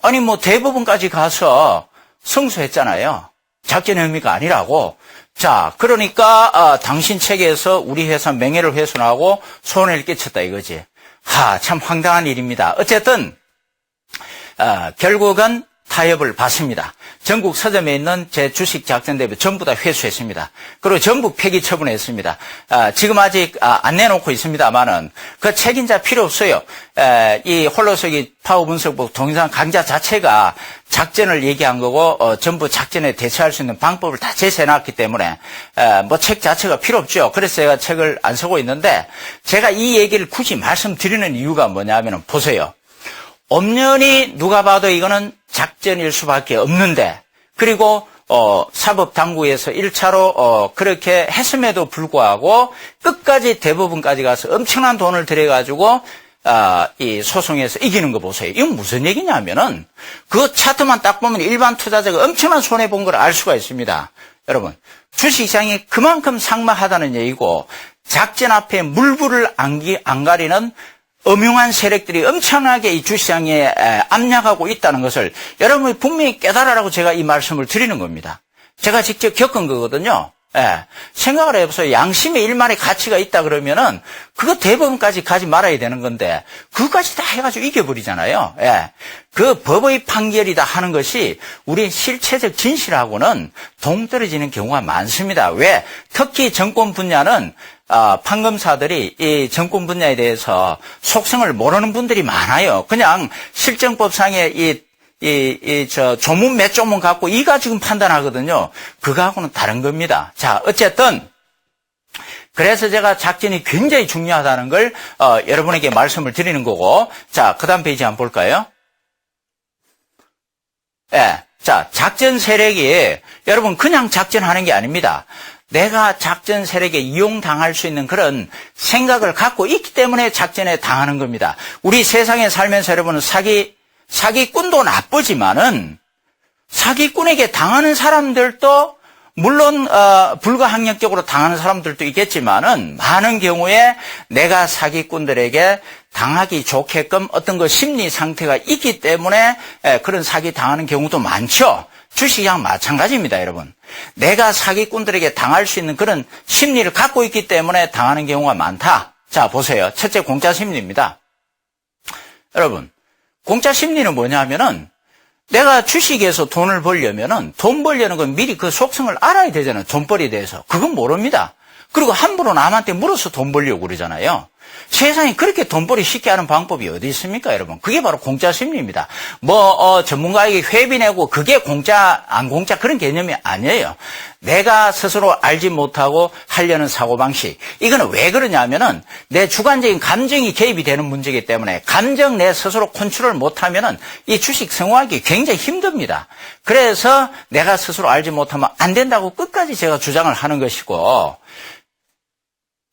아니 대법원까지 가서 승소했잖아요. 작전의 의미가 아니라고. 자, 그러니까 당신 책에서 우리 회사 명예를 훼손하고 손해를 끼쳤다 이거지. 참 황당한 일입니다. 어쨌든 결국은 타협을 받습니다. 전국 서점에 있는 제 주식 작전 대비 전부 다 회수했습니다. 그리고 전부 폐기 처분했습니다. 지금 아직 안 내놓고 있습니다만은 그 책임자 필요 없어요. 이 홀로서기 파워 분석법 동영상 강좌 자체가 작전을 얘기한 거고 전부 작전에 대처할 수 있는 방법을 다 제시해놨기 때문에 책 자체가 필요 없죠. 그래서 제가 책을 안 쓰고 있는데 제가 이 얘기를 굳이 말씀드리는 이유가 뭐냐면은 보세요. 엄연히 누가 봐도 이거는 작전일 수밖에 없는데 그리고 사법당국에서 1차로 그렇게 했음에도 불구하고 끝까지 대법원까지 가서 엄청난 돈을 들여가지고 이 소송에서 이기는 거 보세요. 이건 무슨 얘기냐면은 그 차트만 딱 보면 일반 투자자가 엄청난 손해본 걸 알 수가 있습니다. 여러분 주식시장이 그만큼 삭막하다는 얘기고 작전 앞에 물불을 안 가리는 엄흉한 세력들이 엄청나게 이 주시장에 압력하고 있다는 것을 여러분이 분명히 깨달으라고 제가 이 말씀을 드리는 겁니다. 제가 직접 겪은 거거든요. 생각을 해보세요. 양심의 일말의 가치가 있다 그러면은 그거 대법원까지 가지 말아야 되는 건데 그거까지 다 해가지고 이겨버리잖아요. 그 법의 판결이다 하는 것이 우리 실체적 진실하고는 동떨어지는 경우가 많습니다. 왜? 특히 정권 분야는 판검사들이 이 정권 분야에 대해서 속성을 모르는 분들이 많아요. 그냥 실정법상의 조문 몇 조문 갖고 이가 지금 판단하거든요. 그거하고는 다른 겁니다. 자, 어쨌든 그래서 제가 작전이 굉장히 중요하다는 걸 여러분에게 말씀을 드리는 거고. 자, 그 다음 페이지 한번 볼까요? 자, 작전 세력이 여러분 그냥 작전하는 게 아닙니다. 내가 작전 세력에 이용당할 수 있는 그런 생각을 갖고 있기 때문에 작전에 당하는 겁니다. 우리 세상에 살면서 여러분은 사기꾼도 나쁘지만은 사기꾼에게 당하는 사람들도 물론 불가항력적으로 당하는 사람들도 있겠지만은 많은 경우에 내가 사기꾼들에게 당하기 좋게끔 어떤 그 심리 상태가 있기 때문에 그런 사기 당하는 경우도 많죠. 주식시장 마찬가지입니다, 여러분. 내가 사기꾼들에게 당할 수 있는 그런 심리를 갖고 있기 때문에 당하는 경우가 많다. 자, 보세요. 첫째, 공짜 심리입니다. 여러분, 공짜 심리는 뭐냐면은 내가 주식에서 돈을 벌려면은 돈 벌려는 건 미리 그 속성을 알아야 되잖아요. 돈벌이에 대해서. 그건 모릅니다. 그리고 함부로 남한테 물어서 돈 벌려고 그러잖아요. 세상에 그렇게 돈벌이 쉽게 하는 방법이 어디 있습니까, 여러분? 그게 바로 공짜 심리입니다. 전문가에게 회비 내고 그게 공짜, 안 공짜 그런 개념이 아니에요. 내가 스스로 알지 못하고 하려는 사고방식. 이거는 왜 그러냐면은 내 주관적인 감정이 개입이 되는 문제이기 때문에 감정 내 스스로 컨트롤 못하면은 이 주식 성공하기 굉장히 힘듭니다. 그래서 내가 스스로 알지 못하면 안 된다고 끝까지 제가 주장을 하는 것이고,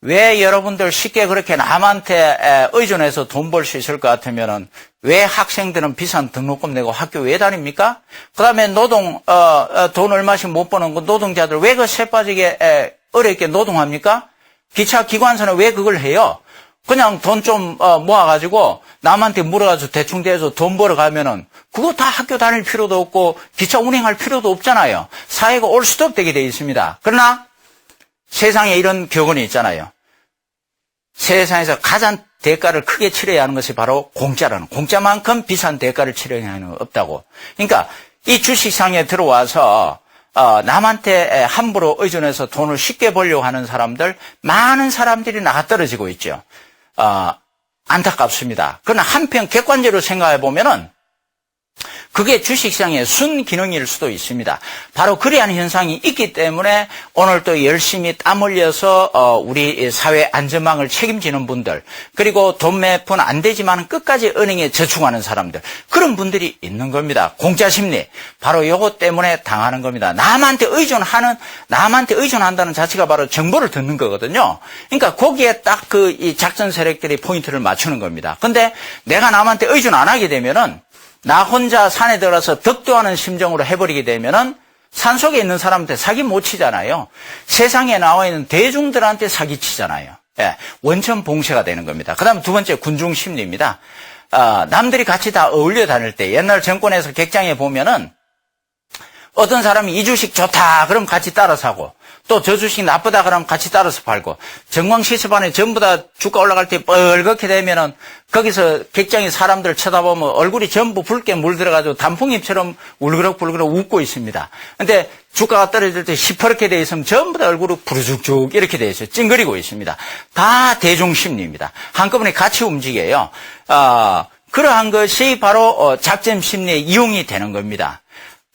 왜 여러분들 쉽게 그렇게 남한테 의존해서 돈 벌 수 있을 것 같으면은 왜 학생들은 비싼 등록금 내고 학교 왜 다닙니까? 그 다음에 돈 얼마씩 못 버는 그 노동자들 왜 그 쇠빠지게 어렵게 노동합니까? 기차 기관사는 왜 그걸 해요? 그냥 돈 좀 모아가지고 남한테 물어가지고 대충 대서 돈 벌어가면은 그거 다 학교 다닐 필요도 없고 기차 운행할 필요도 없잖아요. 사회가 올 수도 없게 되어 있습니다. 그러나 세상에 이런 격언이 있잖아요. 세상에서 가장 대가를 크게 치러야 하는 것이 바로 공짜라는, 공짜만큼 비싼 대가를 치러야 하는 건 없다고. 그러니까 이 주식시장에 들어와서 남한테 함부로 의존해서 돈을 쉽게 벌려고 하는 사람들, 많은 사람들이 나가 떨어지고 있죠. 안타깝습니다. 그러나 한편 객관적으로 생각해 보면은 그게 주식시장의 순기능일 수도 있습니다. 바로 그러한 현상이 있기 때문에 오늘 또 열심히 땀 흘려서 우리 사회 안전망을 책임지는 분들, 그리고 돈 몇 푼 안 되지만 끝까지 은행에 저축하는 사람들, 그런 분들이 있는 겁니다. 공짜 심리, 바로 이것 때문에 당하는 겁니다. 남한테 의존한다는 자체가 바로 정보를 듣는 거거든요. 그러니까 거기에 딱 이 작전 세력들이 포인트를 맞추는 겁니다. 근데 내가 남한테 의존 안 하게 되면은 나 혼자 산에 들어가서 덕도하는 심정으로 해버리게 되면은 산속에 있는 사람한테 사기 못 치잖아요. 세상에 나와 있는 대중들한테 사기 치잖아요. 예, 원천 봉쇄가 되는 겁니다. 그 다음 두 번째, 군중 심리입니다. 남들이 같이 다 어울려 다닐 때, 옛날 정권에서 객장에 보면은 어떤 사람이 이 주식 좋다 그럼 같이 따라 사고, 또 저 주식 나쁘다 그러면 같이 따라서 팔고, 정광 시습안에 전부 다 주가 올라갈 때 뻘겋게 되면은 거기서 객장에 사람들 쳐다보면 얼굴이 전부 붉게 물들어가지고 단풍잎처럼 울그럭불그럭 웃고 있습니다. 근데 주가가 떨어질 때 시퍼렇게 돼 있으면 전부 다 얼굴이 부르죽죽 이렇게 돼 있어요. 찡그리고 있습니다. 다 대중심리입니다. 한꺼번에 같이 움직여요. 그러한 것이 바로 작전 심리의 이용이 되는 겁니다.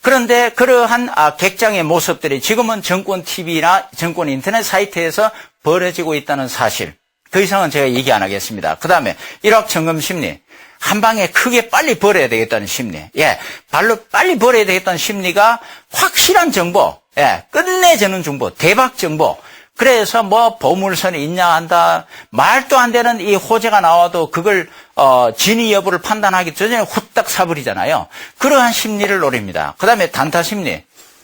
그런데 그러한 객장의 모습들이 지금은 정권 TV나 정권 인터넷 사이트에서 벌어지고 있다는 사실, 더 이상은 제가 얘기 안 하겠습니다. 그 다음에 일확천금 심리, 한 방에 크게 빨리 벌어야 되겠다는 심리, 발로 빨리 벌어야 되겠다는 심리가 확실한 정보, 끝내주는 정보, 대박 정보. 그래서 보물선이 있냐 한다, 말도 안 되는 이 호재가 나와도 그걸 진위 여부를 판단하기 전에 후딱 사버리잖아요. 그러한 심리를 노립니다. 그 다음에 단타 심리,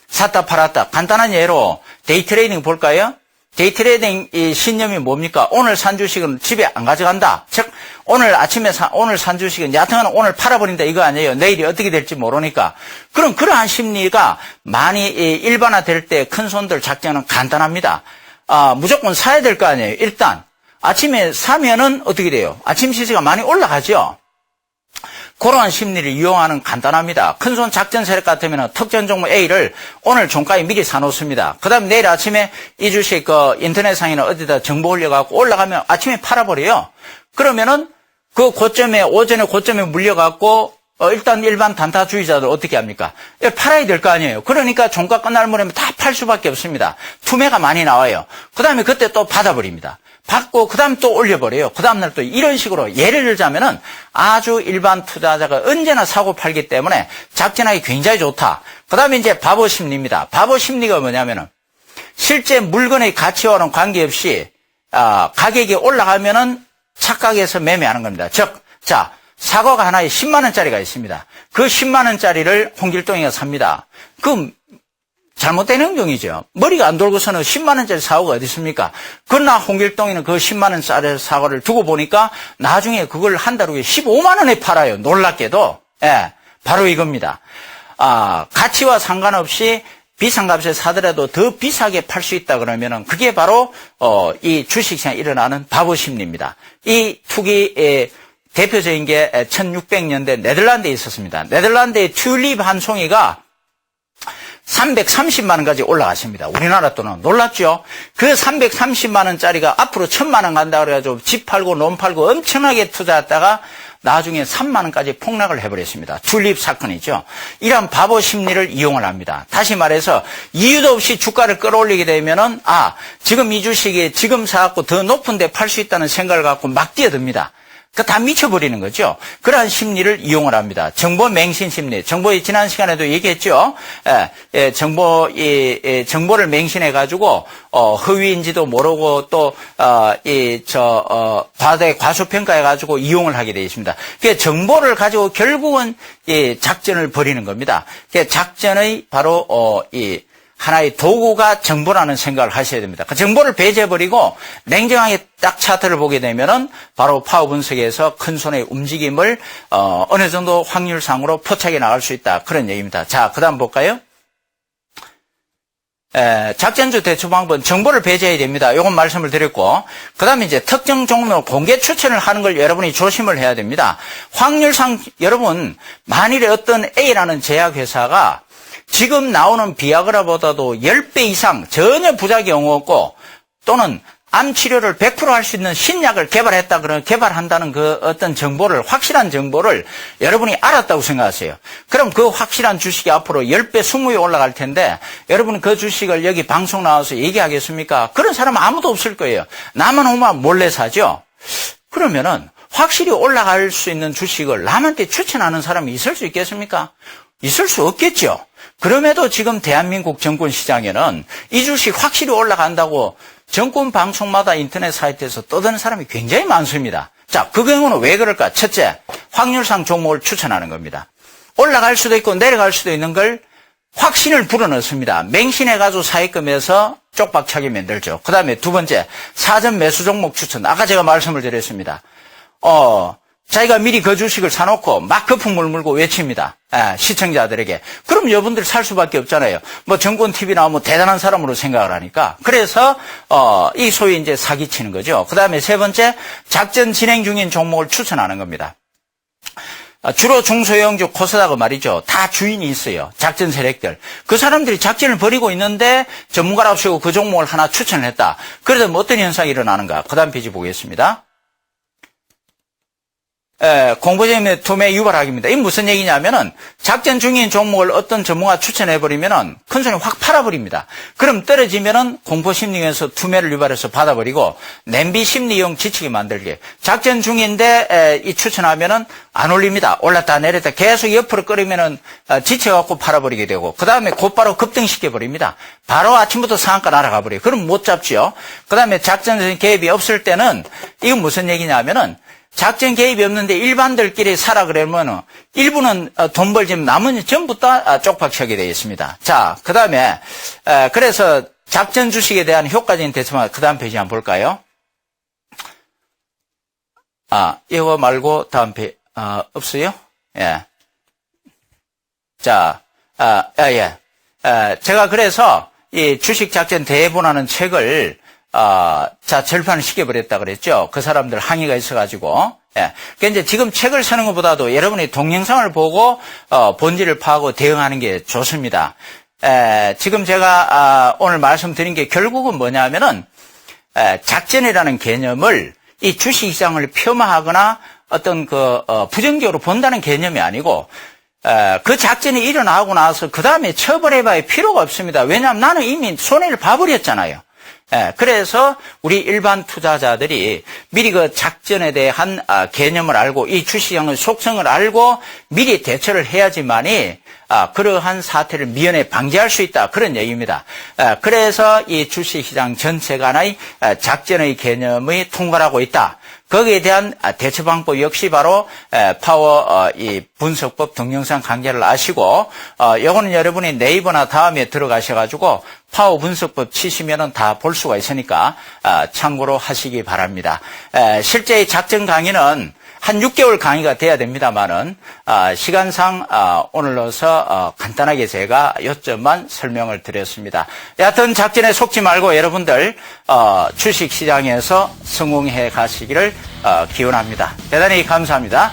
샀다 팔았다. 간단한 예로 데이 트레이딩 볼까요? 데이 트레이딩 이 신념이 뭡니까? 오늘 산 주식은 집에 안 가져간다. 즉 오늘 아침에 오늘 산 주식은 여하튼 오늘 팔아버린다 이거 아니에요. 내일이 어떻게 될지 모르니까. 그럼 그러한 심리가 많이 일반화될 때 큰 손들 작전은 간단합니다. 무조건 사야 될 거 아니에요. 일단 아침에 사면은 어떻게 돼요? 아침 시세가 많이 올라가죠. 그러한 심리를 이용하는 간단합니다. 큰손 작전 세력 같으면 특정 종목 A를 오늘 종가에 미리 사놓습니다. 그 다음에 내일 아침에 이 주식 인터넷상이나 어디다 정보 올려갖고 올라가면 아침에 팔아버려요. 그러면은 그 고점에, 오전에 고점에 물려갖고 일단 일반 단타주의자들 어떻게 합니까? 팔아야 될 거 아니에요. 그러니까 종가 끝날 무렵에 다 팔 수밖에 없습니다. 투매가 많이 나와요. 그 다음에 그때 또 받아버립니다. 받고 그 다음 또 올려버려요. 그 다음날 또 이런 식으로 예를 들자면은 아주 일반 투자자가 언제나 사고 팔기 때문에 작전하기 굉장히 좋다. 그 다음에 이제 바보 심리입니다. 바보 심리가 뭐냐면은 실제 물건의 가치와는 관계없이 가격이 올라가면은 착각해서 매매하는 겁니다. 즉, 자, 사과가 하나에 10만 원짜리가 있습니다. 그 10만 원짜리를 홍길동이가 삽니다. 그 잘못된 행동이죠. 머리가 안 돌고서는 10만 원짜리 사과가 어디 있습니까? 그러나 홍길동이는 그 10만 원짜리 사과를 두고 보니까 나중에 그걸 한 달 후에 15만 원에 팔아요. 놀랍게도. 예, 바로 이겁니다. 가치와 상관없이 비싼 값에 사더라도 더 비싸게 팔 수 있다 그러면은 그게 바로 이 주식시장에 일어나는 바보 심리입니다. 이 투기의 대표적인 게 1600년대 네덜란드에 있었습니다. 네덜란드의 튤립 한 송이가 330만 원까지 올라갔습니다. 우리나라 돈은 놀랍죠? 그 330만 원짜리가 앞으로 1000만 원 간다 그래가지고 집 팔고 논 팔고 엄청나게 투자했다가 나중에 3만 원까지 폭락을 해버렸습니다. 튤립 사건이죠. 이런 바보 심리를 이용을 합니다. 다시 말해서 이유도 없이 주가를 끌어올리게 되면은 지금 이 주식이 지금 사갖고 더 높은 데 팔 수 있다는 생각을 갖고 막 뛰어듭니다. 그 다 미쳐버리는 거죠. 그러한 심리를 이용을 합니다. 정보 맹신 심리. 정보의 지난 시간에도 얘기했죠. 정보를 맹신해가지고, 허위인지도 모르고 또, 과소평가해가지고 이용을 하게 되어 있습니다. 그 정보를 가지고 결국은 작전을 벌이는 겁니다. 그 작전의 바로, 하나의 도구가 정보라는 생각을 하셔야 됩니다. 그 정보를 배제해버리고 냉정하게 딱 차트를 보게 되면은 바로 파워 분석에서 큰 손의 움직임을 어느 정도 확률상으로 포착해 나갈 수 있다. 그런 얘기입니다. 자, 그 다음 볼까요? 작전주 대처 방법은 정보를 배제해야 됩니다. 요건 말씀을 드렸고, 그 다음에 이제 특정 종목 공개 추천을 하는 걸 여러분이 조심을 해야 됩니다. 확률상 여러분, 만일에 어떤 A라는 제약회사가 지금 나오는 비아그라보다도 10배 이상 전혀 부작용 없고 또는 암 치료를 100% 할 수 있는 신약을 개발한다는 그 어떤 정보를, 확실한 정보를 여러분이 알았다고 생각하세요. 그럼 그 확실한 주식이 앞으로 10배, 20배 올라갈 텐데 여러분 그 주식을 여기 방송 나와서 얘기하겠습니까? 그런 사람은 아무도 없을 거예요. 나만 오면 몰래 사죠. 그러면은 확실히 올라갈 수 있는 주식을 남한테 추천하는 사람이 있을 수 있겠습니까? 있을 수 없겠죠. 그럼에도 지금 대한민국 정권 시장에는 이 주식 확실히 올라간다고 정권 방송마다 인터넷 사이트에서 떠드는 사람이 굉장히 많습니다. 자, 그 경우는 왜 그럴까? 첫째, 확률상 종목을 추천하는 겁니다. 올라갈 수도 있고 내려갈 수도 있는 걸 확신을 불어넣습니다. 맹신해가지고 사익금에서 쪽박차게 만들죠. 그 다음에 두 번째, 사전 매수 종목 추천. 아까 제가 말씀을 드렸습니다. 자기가 미리 그 주식을 사놓고 막 거품을 물고 외칩니다. 시청자들에게. 그럼 여러분들 살 수밖에 없잖아요. 뭐 정권 TV 나오면 대단한 사람으로 생각을 하니까. 그래서 이 소위 이제 사기치는 거죠. 그 다음에 세 번째, 작전 진행 중인 종목을 추천하는 겁니다. 주로 중소형주 코스닥은 말이죠. 다 주인이 있어요. 작전 세력들. 그 사람들이 작전을 벌이고 있는데 전문가랍시고 그 종목을 하나 추천을 했다. 그래서 뭐 어떤 현상이 일어나는가. 그 다음 페이지 보겠습니다. 공포점의 투매 유발하기입니다. 이게 무슨 얘기냐면은 작전 중인 종목을 어떤 전문가 추천해버리면은 큰 손이 확 팔아버립니다. 그럼 떨어지면은 공포심리에서 투매를 유발해서 받아버리고 냄비 심리용 지치게 만들게. 작전 중인데 이 추천하면은 안 올립니다. 올랐다 내렸다 계속 옆으로 끓이면은 지쳐갖고 팔아버리게 되고 그 다음에 곧바로 급등시켜버립니다. 바로 아침부터 상한가 날아가 버려요. 그럼 못 잡죠. 그 다음에 작전 개입이 없을 때는 이건 무슨 얘기냐면은 작전 개입이 없는데 일반들끼리 사라 그러면 일부는 돈 벌지만 나머지는 전부 다 쪽박차게 되어 있습니다. 자, 그 다음에 그래서 작전 주식에 대한 효과적인 대처만 그 다음 페이지 한번 볼까요? 이거 말고 다음 페이지 없어요? 예. 자, 예. 제가 그래서 이 주식 작전 대본하는 책을 절판을 시켜버렸다 그랬죠. 그 사람들 항의가 있어가지고. 예. 그러니까 이제 지금 책을 쓰는 것보다도 여러분이 동영상을 보고, 본질을 파악하고 대응하는 게 좋습니다. 지금 제가, 오늘 말씀드린 게 결국은 뭐냐면은, 작전이라는 개념을 이 주식시장을 폄하하거나 어떤 부정적으로 본다는 개념이 아니고, 그 작전이 일어나고 나서 그 다음에 처벌해봐야 필요가 없습니다. 왜냐하면 나는 이미 손해를 봐버렸잖아요. 그래서 우리 일반 투자자들이 미리 그 작전에 대한 개념을 알고 이 주시장의 속성을 알고 미리 대처를 해야지만이 그러한 사태를 미연에 방지할 수 있다. 그런 얘기입니다. 그래서 이 주식시장 전체 간의 작전의 개념이 통과하고 있다. 거기에 대한 대처 방법 역시 바로 파워 이 분석법 동영상 강좌를 아시고 요거는 여러분이 네이버나 다음에 들어가셔가지고 파워 분석법 치시면은 다 볼 수가 있으니까 참고로 하시기 바랍니다. 실제 작전 강의는 한 6개월 강의가 돼야 됩니다만은 시간상 오늘로서 간단하게 제가 요점만 설명을 드렸습니다. 여하튼 작전에 속지 말고 여러분들 주식시장에서 성공해 가시기를 기원합니다. 대단히 감사합니다.